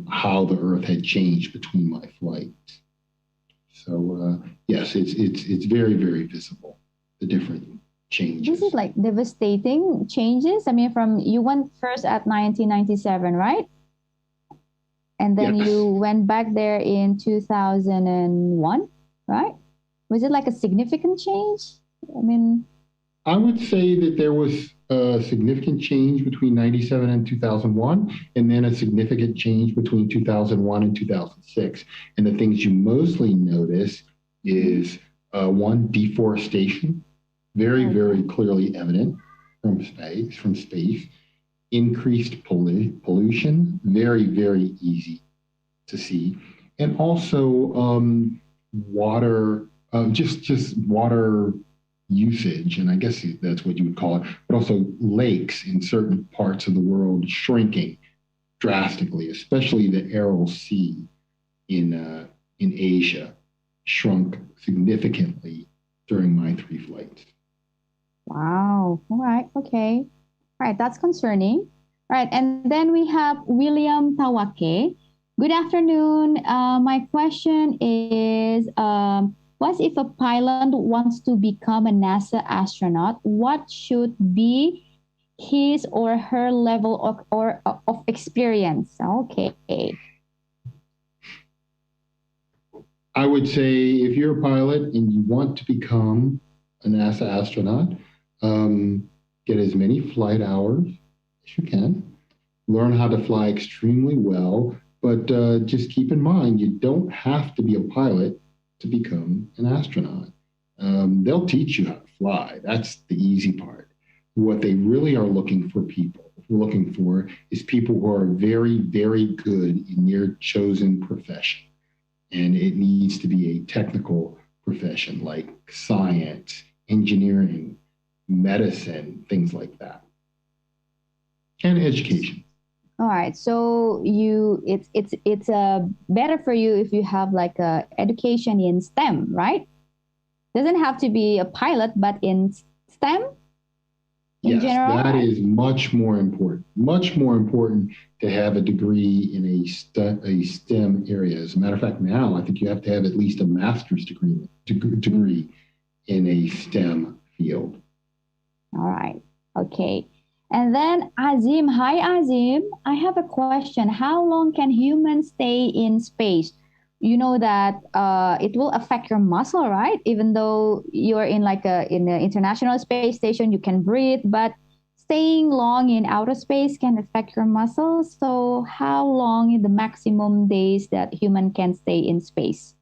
how the Earth had changed between my flights. So yes, it's very, very visible, the different changes. This is like devastating changes. I mean, from you went first at 1997, right? And then Yes. you went back there in 2001, right? Was it like a significant change? I mean, I would say that there was a significant change between 97 and 2001, and then a significant change between 2001 and 2006. And the things you mostly notice is one, deforestation, very, very clearly evident from space. Increased pollution, very, very easy to see. And also water, just water usage, and I guess that's what you would call it, but also lakes in certain parts of the world shrinking drastically, especially the Aral Sea in Asia shrunk significantly during my 3 flights. Wow. All right. Okay. All right. That's concerning. Right. And then we have William Tawake. Good afternoon. My question is, what if a pilot wants to become a NASA astronaut? What should be his or her level of experience? Okay. I would say if you're a pilot and you want to become a NASA astronaut, get as many flight hours as you can, learn how to fly extremely well, but just keep in mind, you don't have to be a pilot to become an astronaut. They'll teach you how to fly. That's the easy part. What they really are looking for is people who are very, very good in their chosen profession. And it needs to be a technical profession like science, engineering, medicine, things like that, and education. All right, so it's better for you if you have like a education in STEM, right? Doesn't have to be a pilot, but in STEM. In yes, general, that is much more important. Much more important to have a degree in a STEM area. As a matter of fact, now I think you have to have at least a master's degree in a STEM field. All right. Okay. And then Azim, hi Azim. I have a question. How long can humans stay in space? You know that it will affect your muscle, right? Even though you're in in the International Space Station, you can breathe, but staying long in outer space can affect your muscles. So how long is the maximum days that human can stay in space?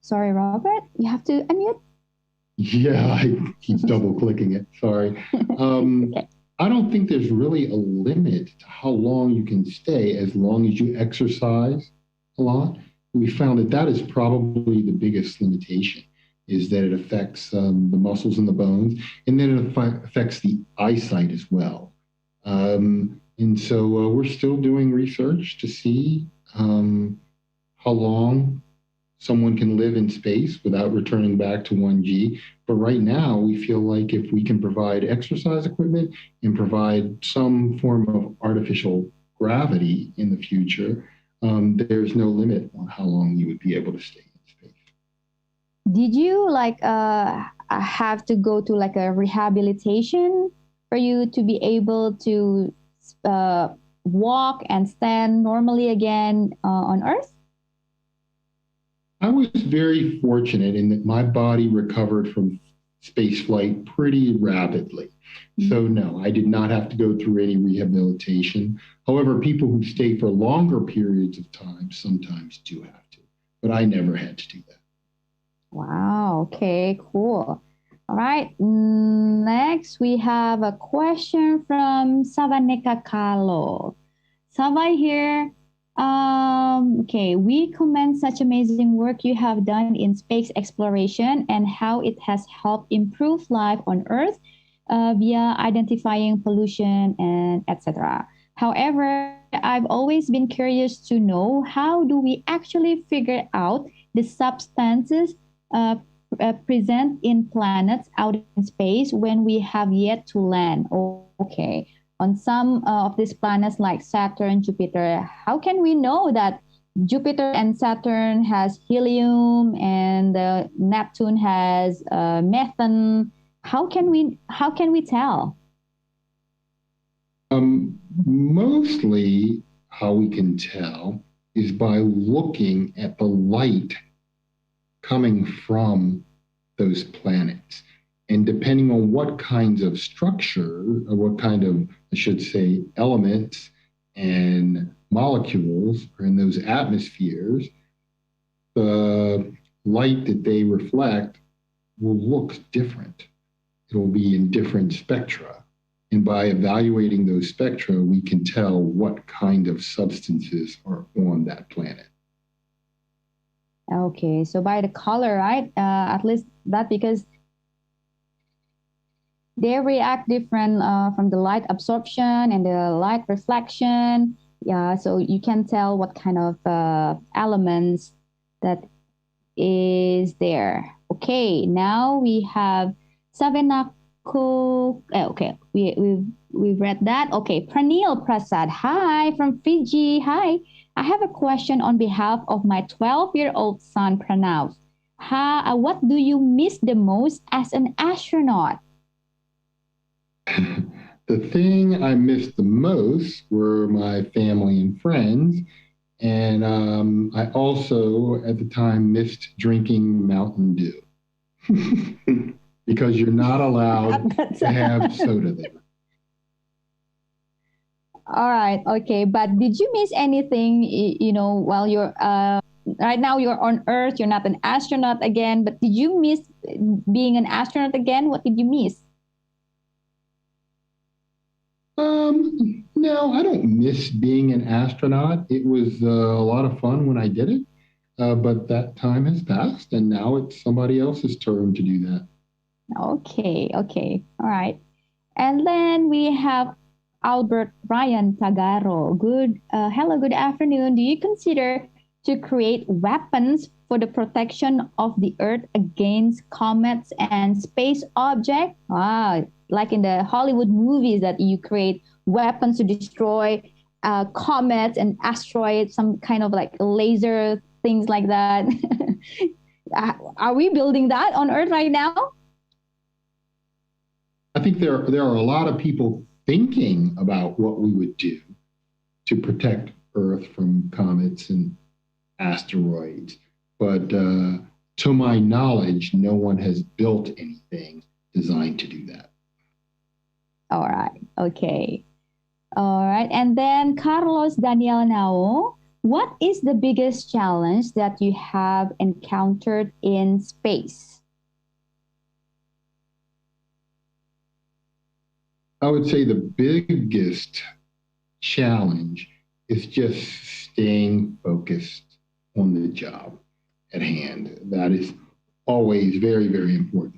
Sorry, Robert, you have to unmute. Yeah, I keep double clicking it. Sorry. Okay. I don't think there's really a limit to how long you can stay as long as you exercise a lot. We found that is probably the biggest limitation, is that it affects the muscles and the bones, and then it affects the eyesight as well. And so we're still doing research to see how long someone can live in space without returning back to 1G. But right now, we feel like if we can provide exercise equipment and provide some form of artificial gravity in the future, there's no limit on how long you would be able to stay in space. Did you have to go to like a rehabilitation for you to be able to walk and stand normally again on Earth? I was very fortunate in that my body recovered from space flight pretty rapidly. So no, I did not have to go through any rehabilitation. However, people who stay for longer periods of time sometimes do have to, but I never had to do that. Wow, okay, cool. All right, next we have a question from Savaneka Kalo. Savai here. Okay, we commend such amazing work you have done in space exploration and how it has helped improve life on Earth via identifying pollution and etc. However, I've always been curious to know, how do we actually figure out the substances present in planets out in space when we have yet to land? Okay. On some of these planets like Saturn, Jupiter, how can we know that Jupiter and Saturn has helium and Neptune has methane? How can we tell? Mostly how we can tell is by looking at the light coming from those planets. And depending on what kinds of structure, or what kind of, I should say, elements and molecules are in those atmospheres, the light that they reflect will look different. It will be in different spectra. And by evaluating those spectra, we can tell what kind of substances are on that planet. Okay, so by the color, right? At least that, because they react different from the light absorption and the light reflection. Yeah, so you can tell what kind of elements that is there. Okay, now we have Savenako. Okay, we've read that. Okay, Pranil Prasad. Hi from Fiji. Hi. I have a question on behalf of my 12-year-old son, Pranav. What do you miss the most as an astronaut? The thing I missed the most were my family and friends. And I also, at the time, missed drinking Mountain Dew because you're not allowed to have soda there. All right. Okay. But did you miss anything, while you're right now you're on Earth, you're not an astronaut again, but did you miss being an astronaut again? What did you miss? No, I don't miss being an astronaut. It was a lot of fun when I did it, but that time has passed, and now it's somebody else's turn to do that. Okay. Okay. All right. And then we have Albert Ryan Tagaro. Hello, good afternoon. Do you consider to create weapons for the protection of the Earth against comets and space objects? Like in the Hollywood movies, that you create weapons to destroy comets and asteroids, some kind of like laser things like that. Are we building that on Earth right now? I think there are a lot of people thinking about what we would do to protect Earth from comets and asteroids. But to my knowledge, no one has built anything designed to do that. All right. Okay. All right. And then Carlos Daniel Nao, what is the biggest challenge that you have encountered in space? I would say the biggest challenge is just staying focused on the job at hand. That is always very, very important.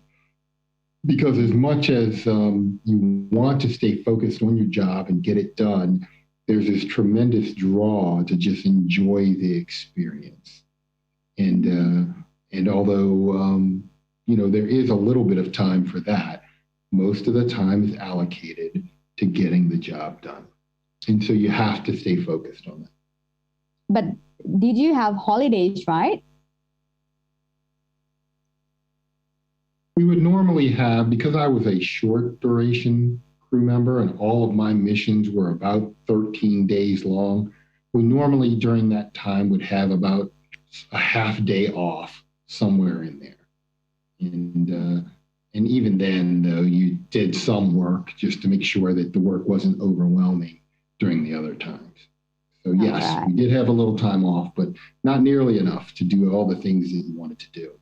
Because as much as you want to stay focused on your job and get it done, there's this tremendous draw to just enjoy the experience. And although there is a little bit of time for that, most of the time is allocated to getting the job done. And so you have to stay focused on that. But did you have holidays, right? We would normally have, because I was a short duration crew member and all of my missions were about 13 days long, we normally during that time would have about a half day off somewhere in there. And even then, though, you did some work just to make sure that the work wasn't overwhelming during the other times. So yes, right. We did have a little time off, but not nearly enough to do all the things that you wanted to do.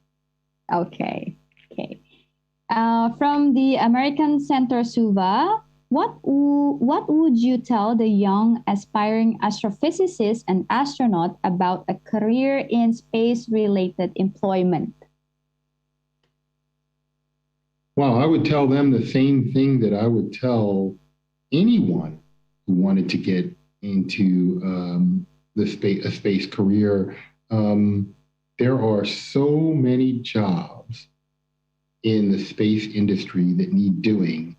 Okay. From the American Center Suva, what would you tell the young aspiring astrophysicist and astronaut about a career in space-related employment? Well, I would tell them the same thing that I would tell anyone who wanted to get into a space career. There are so many jobs in the space industry that need doing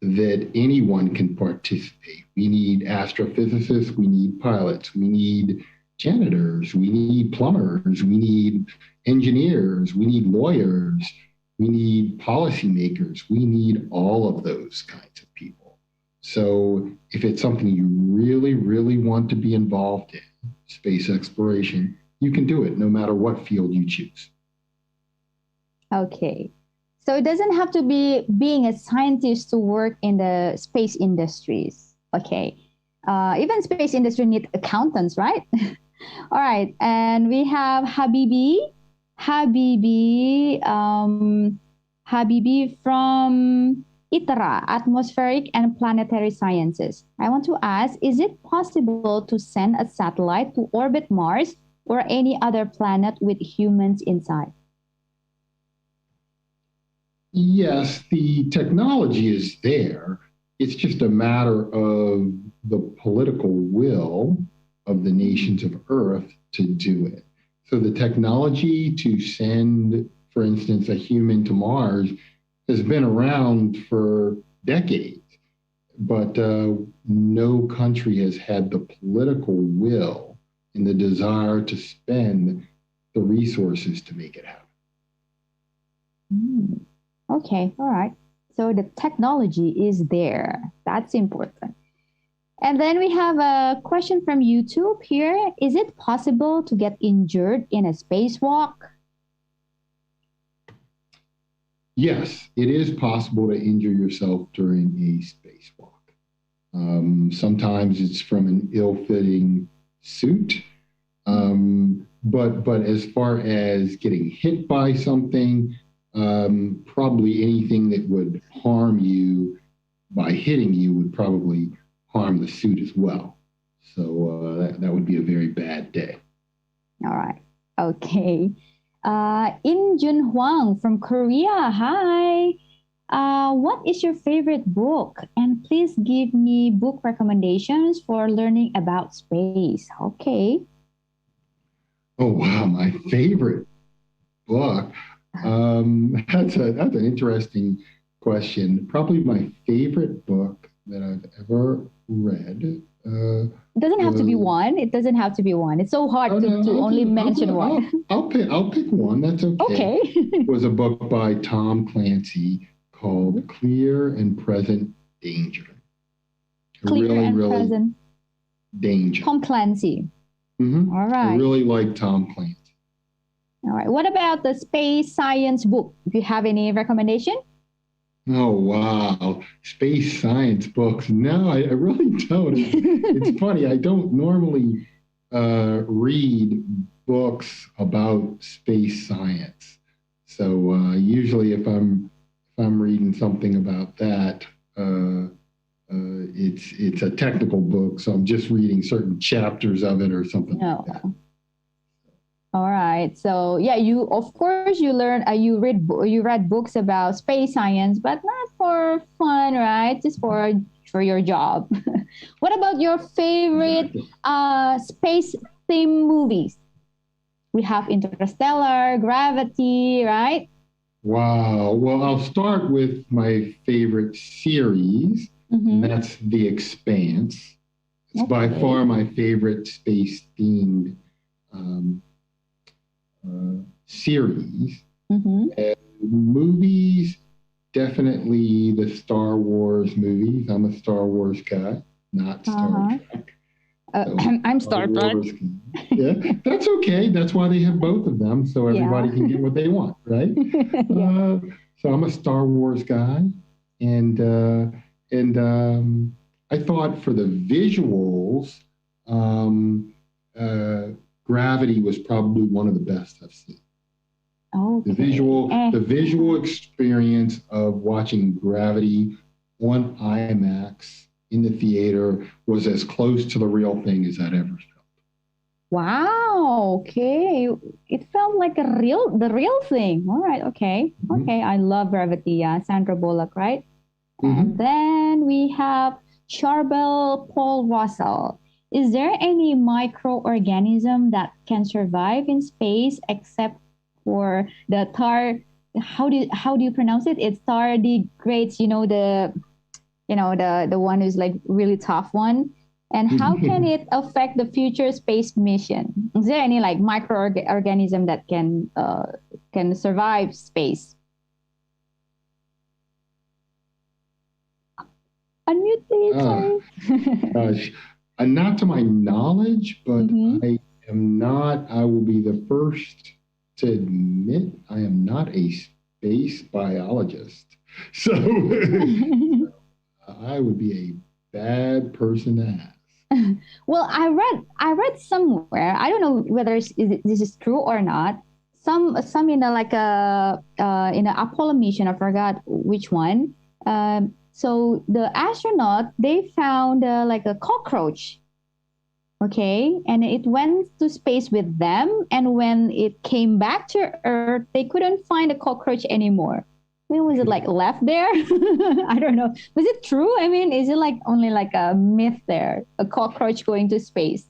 that anyone can participate. We need astrophysicists, we need pilots, we need janitors, we need plumbers, we need engineers, we need lawyers, we need policymakers, we need all of those kinds of people. So if it's something you really, really want to be involved in, space exploration, you can do it no matter what field you choose. Okay. So it doesn't have to be being a scientist to work in the space industries. Okay. Even space industry need accountants, right? All right. And we have Habibi, Habibi from ITRA, Atmospheric and Planetary Sciences. I want to ask, is it possible to send a satellite to orbit Mars or any other planet with humans inside? Yes, the technology is there. It's just a matter of the political will of the nations of Earth to do it. So the technology to send, for instance, a human to Mars has been around for decades, but no country has had the political will and the desire to spend the resources to make it happen. Okay, all right. So the technology is there. That's important. And then we have a question from YouTube here. Is it possible to get injured in a spacewalk? Yes, it is possible to injure yourself during a spacewalk. Sometimes it's from an ill-fitting suit. But as far as getting hit by something, probably anything that would harm you by hitting you would probably harm the suit as well. So that would be a very bad day. All right. Okay. In Jun Huang from Korea. Hi. What is your favorite book? And please give me book recommendations for learning about space. Okay. Oh, wow. My favorite book. That's an interesting question. Probably my favorite book that I've ever read. It doesn't have to be one. It doesn't have to be one. It's so hard to only mention one. I'll pick one. That's okay. Okay. It was a book by Tom Clancy called Clear and Present Danger. Clear and Present Danger. Tom Clancy. Mm-hmm. All right. I really like Tom Clancy. All right. What about the space science book? Do you have any recommendation? Oh, wow. Space science books. No, I really don't. It's funny. I don't normally read books about space science. So usually if I'm reading something about that, it's a technical book. So I'm just reading certain chapters of it or something like that. All right. So yeah, you read books about space science, but not for fun, right? Just for your job. What about your favorite space theme movies? We have Interstellar, Gravity, right? Wow. Well, I'll start with my favorite series, and that's The Expanse. It's by far my favorite space-themed series. And movies, definitely the Star Wars movies. I'm a Star Wars guy, not Star Trek. I'm Star Trek. Yeah, that's okay. That's why they have both of them, so everybody can get what they want, right? So I'm a Star Wars guy, and I thought for the visuals, Gravity was probably one of the best I've seen. Okay. The visual experience of watching Gravity on IMAX in the theater was as close to the real thing as I'd ever felt. Wow. Okay. It felt like the real thing. All right. Okay. Okay. I love Gravity. Yeah. Sandra Bullock, right? And then we have Charbel Paul Russell. Is there any microorganism that can survive in space except for the how do you pronounce it? It's tardigrades, the one who's like really tough one. And how can it affect the future space mission? Is there any like microorganism that can survive space? Unmute please, sorry. Gosh. Not to my knowledge, but I will be the first to admit I am not a space biologist. So I would be a bad person to ask. Well, I read somewhere. I don't know whether this is true or not. Some in a like a in an Apollo mission. I forgot which one. So the astronaut they found like a cockroach. Okay, and it went to space with them, and when it came back to Earth, they couldn't find the cockroach anymore. I mean, was it like left there? I don't know. Was it true? I mean, is it like only like a myth there? A cockroach going to space?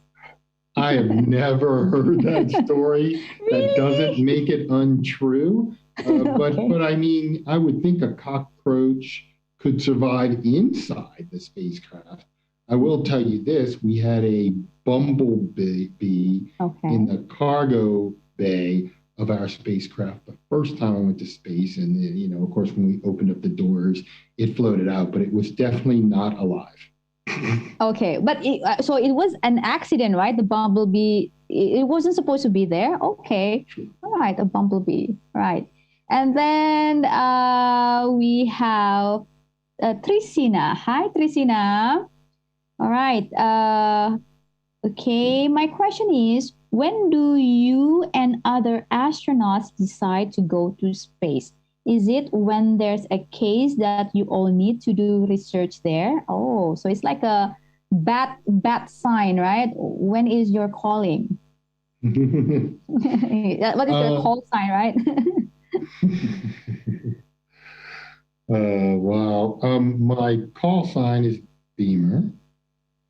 I have never heard that story. Really? That doesn't make it untrue. But I mean, I would think a cockroach could survive inside the spacecraft. I will tell you this, we had a bumblebee in the cargo bay of our spacecraft the first time I went to space. And, of course, when we opened up the doors, it floated out, but it was definitely not alive. Okay, but so it was an accident, right? The bumblebee, it wasn't supposed to be there. Okay, all right, a bumblebee, right? And then we have Trisina. Hi, Trisina. All right. Okay, my question is, when do you and other astronauts decide to go to space? Is it when there's a case that you all need to do research there? Oh, so it's like a bat sign, right? When is your calling? What is the call sign, right? Wow. My call sign is Beamer.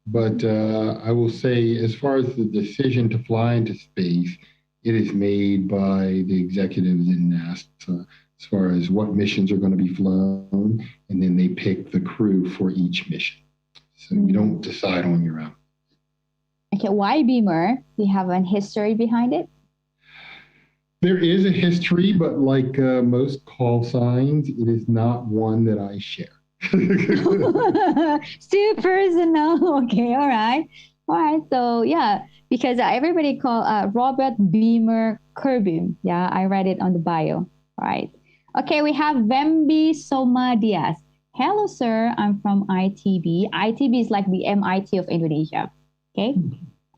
But I will say, as far as the decision to fly into space, it is made by the executives in NASA as far as what missions are going to be flown, and then they pick the crew for each mission. So you don't decide on your own. Okay, why Beamer? Do you have a history behind it? There is a history, but like most call signs, it is not one that I share. Too personal. Okay, all right. So yeah, because everybody call Robert Beamer Curbeam. Yeah, I read it on the bio. All right. Okay, we have Vembi Soma Diaz. Hello, sir. I'm from ITB. ITB is like the MIT of Indonesia. Okay.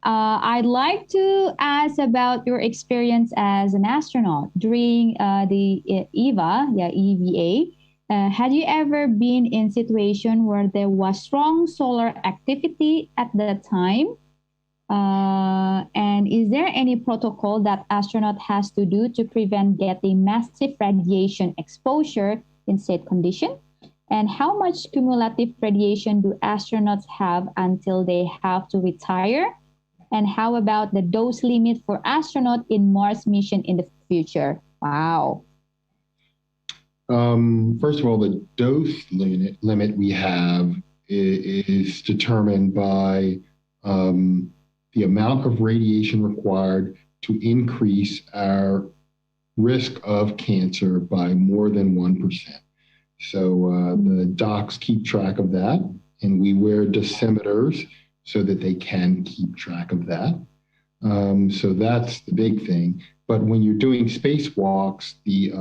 I'd like to ask about your experience as an astronaut during the EVA. Had you ever been in a situation where there was strong solar activity at that time? And is there any protocol that astronaut has to do to prevent getting massive radiation exposure in said condition? And how much cumulative radiation do astronauts have until they have to retire? And how about the dose limit for astronaut in Mars mission in the future? Wow. First of all, the dose limit we have is determined by the amount of radiation required to increase our risk of cancer by more than 1%. So the docs keep track of that, and we wear dosimeters so that they can keep track of that. So that's the big thing. But when you're doing spacewalks, the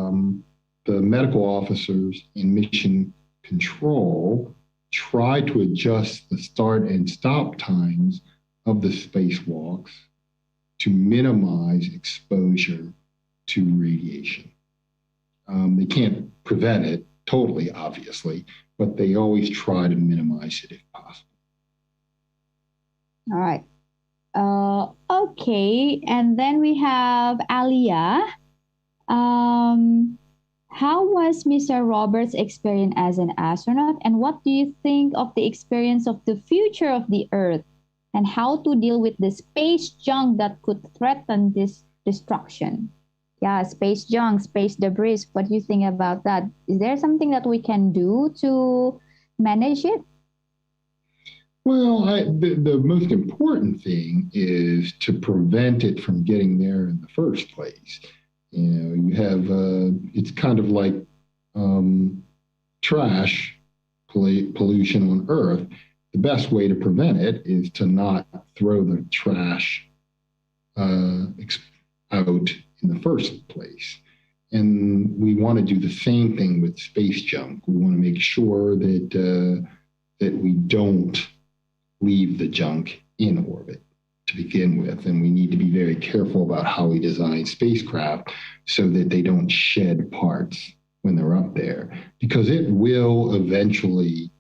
medical officers in mission control try to adjust the start and stop times of the spacewalks to minimize exposure to radiation. They can't prevent it totally, obviously, but they always try to minimize it if possible. All right. Okay. And then we have Alia. How was Mr. Roberts' experience as an astronaut, and what do you think of the experience of the future of the Earth, and how to deal with the space junk that could threaten this destruction? Yeah, space junk, space debris. What do you think about that? Is there something that we can do to manage it? Well, the most important thing is to prevent it from getting there in the first place. You have, it's kind of like trash pollution on Earth. The best way to prevent it is to not throw the trash out in the first place. And we want to do the same thing with space junk. We want to make sure that we don't leave the junk in orbit to begin with. And we need to be very careful about how we design spacecraft so that they don't shed parts when they're up there, because it will eventually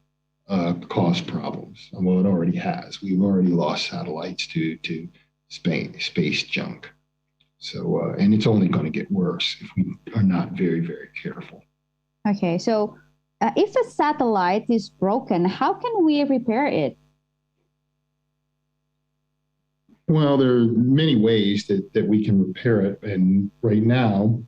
cause problems. Well, it already has. We've already lost satellites to space junk. So, and it's only going to get worse if we are not very, very careful. Okay, so if a satellite is broken, how can we repair it? Well, there are many ways that we can repair it. And right now,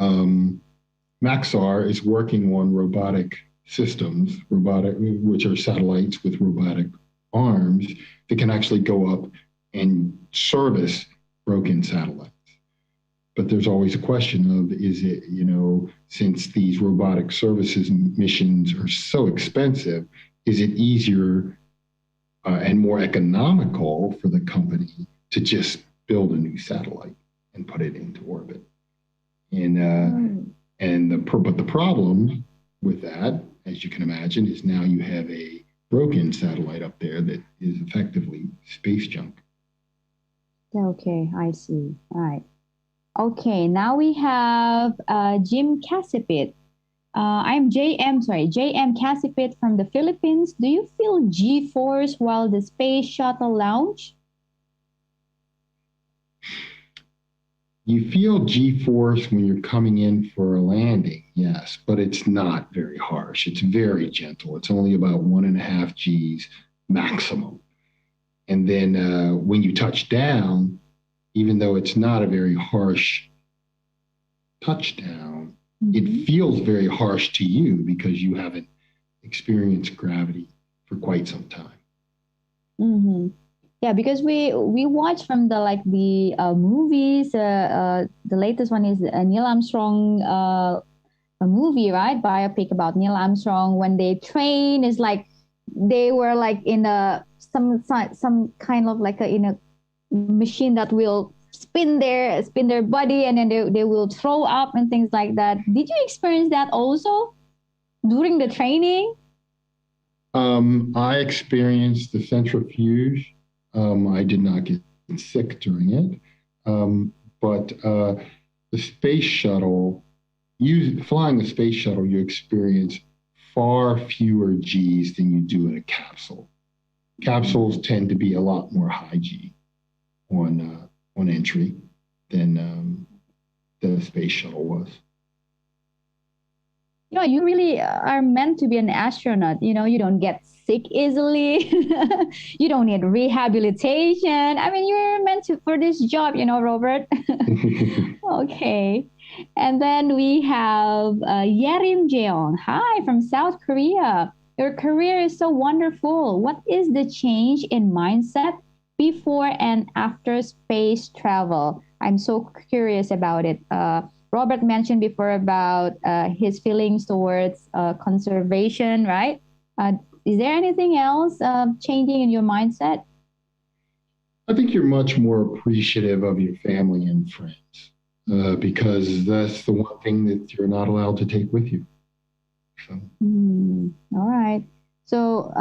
Maxar is working on robotic systems, which are satellites with robotic arms that can actually go up and service broken satellites. But there's always a question of, is it, since these robotic services missions are so expensive, is it easier and more economical for the company to just build a new satellite and put it into orbit? But the problem with that, as you can imagine, is now you have a broken satellite up there that is effectively space junk. Okay, I see. All right. Okay, now we have Jim Casipit. JM Casipit from the Philippines. Do you feel G-force while the space shuttle launch? You feel G-force when you're coming in for a landing, yes, but it's not very harsh. It's very gentle. It's only about 1.5 Gs maximum. And then when you touch down, even though it's not a very harsh touchdown, it feels very harsh to you because you haven't experienced gravity for quite some time. Mm-hmm. Yeah, because we watch from the movies. The latest one is Neil Armstrong a movie, right? Biopic about Neil Armstrong. When they train, is like they were like in some kind of in a machine that will spin their body, and then they will throw up and things like that. Did you experience that also during the training? I experienced the centrifuge. I did not get sick during it, but the space shuttle, flying the space shuttle, you experience far fewer Gs than you do in a capsule. Capsules tend to be a lot more high G on entry than the space shuttle was. You really are meant to be an astronaut. You don't get sick easily. You don't need rehabilitation. I mean, you're meant for this job, Robert. Okay. And then we have Yerim Jeon. Hi, from South Korea. Your career is so wonderful. What is the change in mindset before and after space travel? I'm so curious about it. Robert mentioned before about his feelings towards conservation, right? Is there anything else changing in your mindset? I think you're much more appreciative of your family and friends because that's the one thing that you're not allowed to take with you. So. All right. So,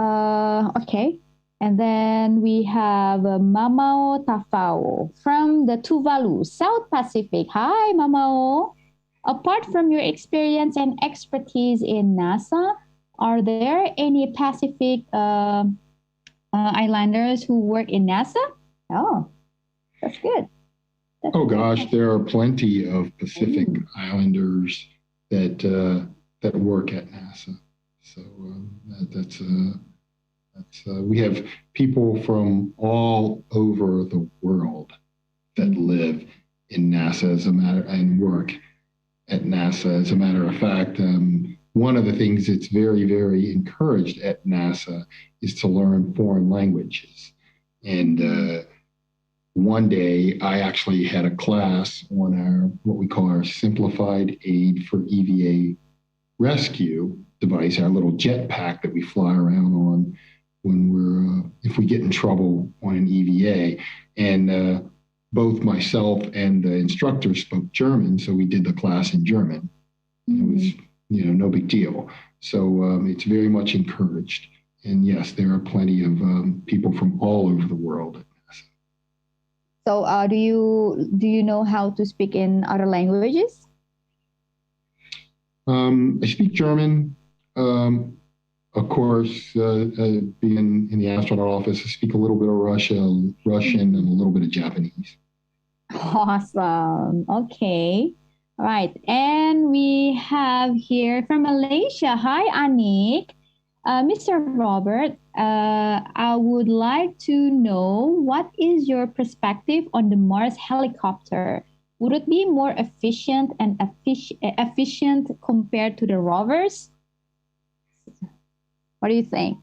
okay. And then we have Mamao Tafao from the Tuvalu, South Pacific. Hi, Mamao. Apart from your experience and expertise in NASA, are there any Pacific islanders who work in NASA? Oh, that's good. Oh gosh, there are plenty of Pacific Islanders that work at NASA. So we have people from all over the world that live in NASA and work at NASA. As a matter of fact, one of the things that's very, very encouraged at NASA is to learn foreign languages. And one day I actually had a class on what we call our Simplified Aid for EVA Rescue device, our little jetpack that we fly around on when if we get in trouble on an EVA. And both myself and the instructor spoke German, so we did the class in German. It was, no big deal. So it's very much encouraged. And yes, there are plenty of people from all over the world at NASA. So do you know how to speak in other languages? I speak German. Of course, being in the astronaut office, I speak a little bit of Russian, and a little bit of Japanese. Awesome. Okay. All right. And we have here from Malaysia. Hi, Anik. Mr. Robert, I would like to know what is your perspective on the Mars helicopter? Would it be more efficient and efficient compared to the rovers? What do you think?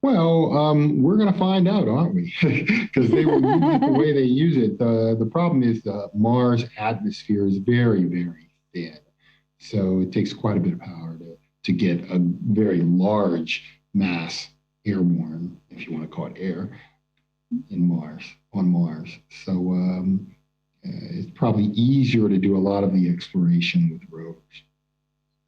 Well, we're going to find out, aren't we? Because they will use it the way they use it. The problem is the Mars atmosphere is very, very thin. So it takes quite a bit of power to get a very large mass airborne, if you want to call it air, on Mars. So it's probably easier to do a lot of the exploration with rovers.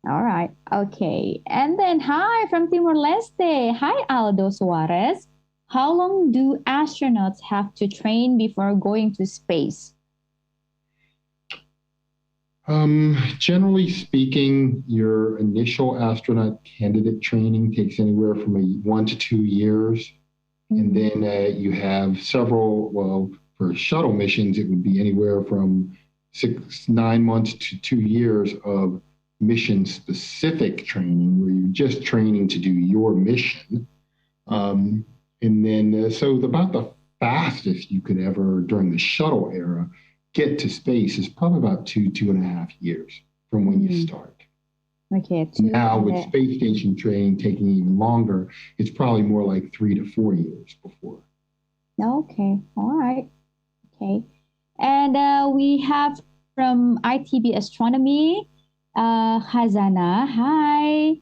All right. Okay. And then, hi from Timor-Leste. Hi, Aldo Suarez. How long do astronauts have to train before going to space? Generally speaking, your initial astronaut candidate training takes anywhere from 1 to 2 years. And then you have several, for shuttle missions, it would be anywhere from 9 months to 2 years of mission-specific training, where you're just training to do your mission. And then, so about the fastest you could ever, during the shuttle era, get to space is probably about 2.5 years from when you start. Okay. Now, with space station training taking even longer, it's probably more like 3 to 4 years before. Okay. All right. Okay. And we have from ITB Astronomy, Hazana. Hi.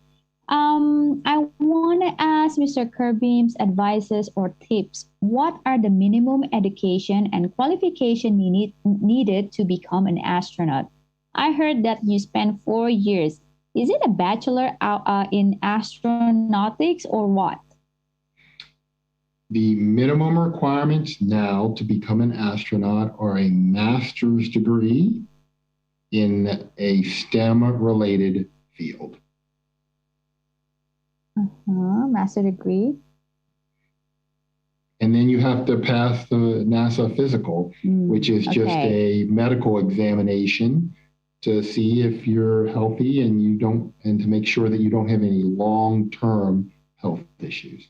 I want to ask Mr. Curbeam's advices or tips. What are the minimum education and qualification needed to become an astronaut? I heard that you spent 4 years. Is it a bachelor in astronautics or what? The minimum requirements now to become an astronaut are a master's degree in a STEM-related field. Master degree. And then you have to pass the NASA physical, which is just a medical examination to see if you're healthy and to make sure that you don't have any long-term health issues.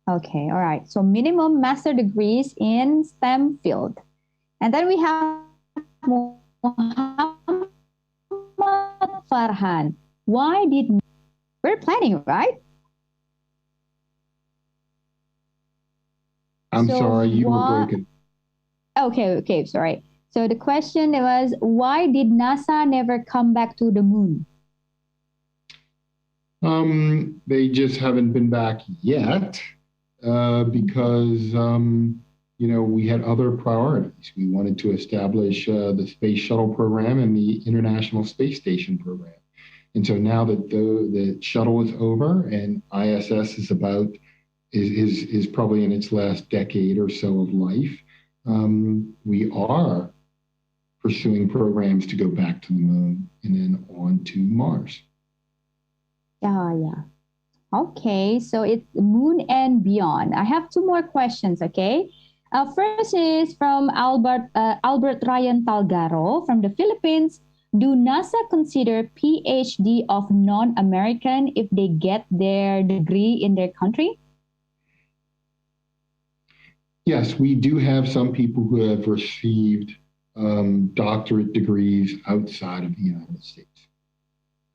Okay, all right. So minimum master degrees in STEM field. And then we have Muhammad Farhan. We're planning, right? I'm sorry, you were breaking. Okay, sorry. So the question was, why did NASA never come back to the moon? They just haven't been back yet because we had other priorities. We wanted to establish the space shuttle program and the International Space Station program. And so now that the shuttle is over and ISS is probably in its last decade or so of life, we are pursuing programs to go back to the moon and then on to Mars. Yeah. Okay, so it's moon and beyond. I have 2 more questions, okay? First is from Albert Ryan Talgaro from the Philippines. Do NASA consider PhD of non-American if they get their degree in their country? Yes, we do have some people who have received doctorate degrees outside of the United States.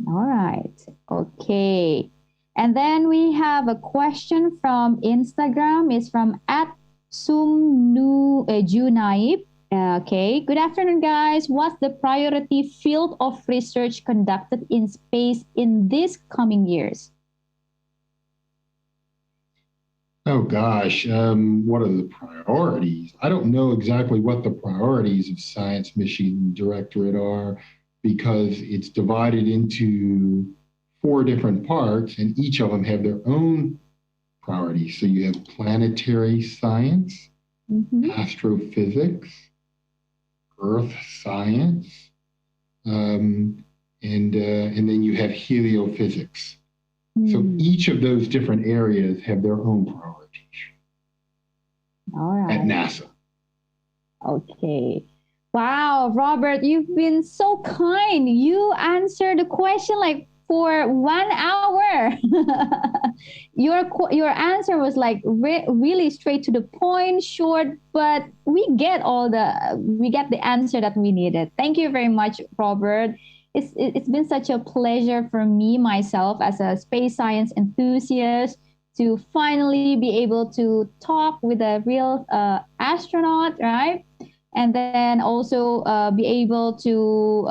All right. Okay. And then we have a question from Instagram. It's from @Sumnu Okay. Good afternoon, guys. What's the priority field of research conducted in space in these coming years? Oh gosh, what are the priorities? I don't know exactly what the priorities of Science Mission Directorate are because it's divided into four different parts, and each of them have their own priorities. So you have planetary science, astrophysics, earth science, and then you have heliophysics. So each of those different areas have their own priorities at NASA. Okay. Wow, Robert, you've been so kind. You answered the question like for 1 hour. Your answer was like really straight to the point, short, but we get the answer that we needed. Thank you very much, Robert. It's been such a pleasure for me myself as a space science enthusiast to finally be able to talk with a real astronaut, right? And then also be able to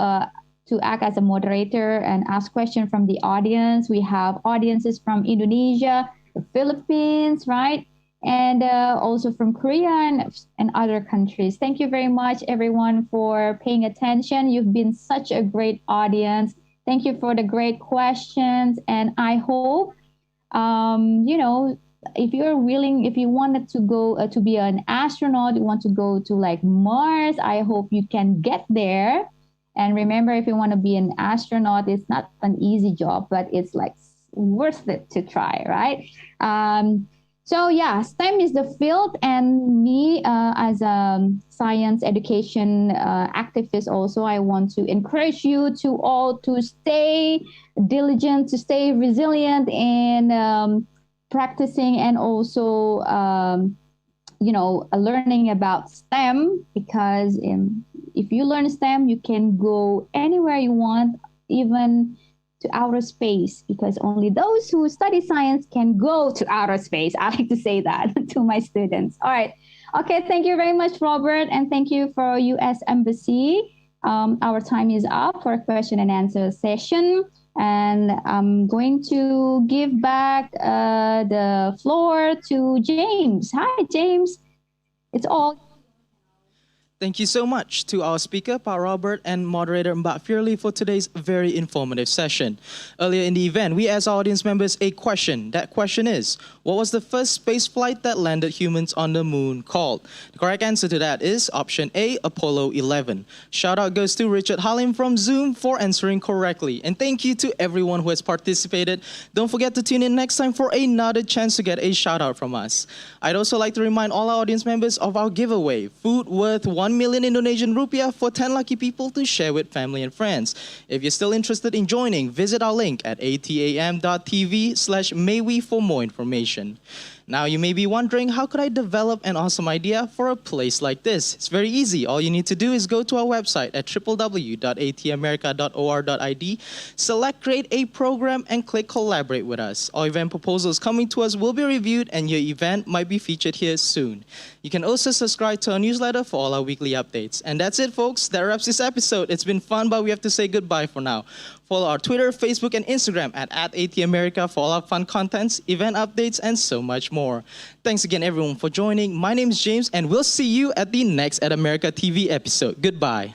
act as a moderator and ask questions from the audience. We have audiences from Indonesia, the Philippines, right? And also from Korea and other countries. Thank you very much, everyone, for paying attention. You've been such a great audience. Thank you for the great questions. And I hope, if you're willing, if you wanted to go to be an astronaut, you want to go to like Mars, I hope you can get there. And remember, if you want to be an astronaut, it's not an easy job, but it's like worth it to try, right? So yeah, STEM is the field, and me as a science education activist also, I want to encourage you to all to stay diligent, to stay resilient in practicing and also, learning about STEM, because if you learn STEM, you can go anywhere you want, even to outer space, because only those who study science can go to outer space. I like to say that to my students. All right. Okay. Thank you very much, Robert. And thank you for U.S. Embassy. Our time is up for a question and answer session. And I'm going to give back the floor to James. Hi, James. It's all. Thank you so much to our speaker, Pa Robert, and moderator Mbak Firly for today's very informative session. Earlier in the event, we asked our audience members a question. That question is, what was the first space flight that landed humans on the moon called? The correct answer to that is option A, Apollo 11. Shout out goes to Richard Halim from Zoom for answering correctly. And thank you to everyone who has participated. Don't forget to tune in next time for another chance to get a shout out from us. I'd also like to remind all our audience members of our giveaway, food worth 1 million Indonesian rupiah for 10 lucky people to share with family and friends. If you're still interested in joining, visit our link at atam.tv/maywe for more information. Now you may be wondering, how could I develop an awesome idea for a place like this? It's very easy. All you need to do is go to our website at www.atamerica.or.id, select create a program and click collaborate with us. Our event proposals coming to us will be reviewed and your event might be featured here soon. You can also subscribe to our newsletter for all our weekly updates. And that's it, folks. That wraps this episode. It's been fun, but we have to say goodbye for now. Follow our Twitter, Facebook, and Instagram at @ATAmerica for all our fun contents, event updates, and so much more. Thanks again, everyone, for joining. My name is James, and we'll see you at the next At America TV episode. Goodbye.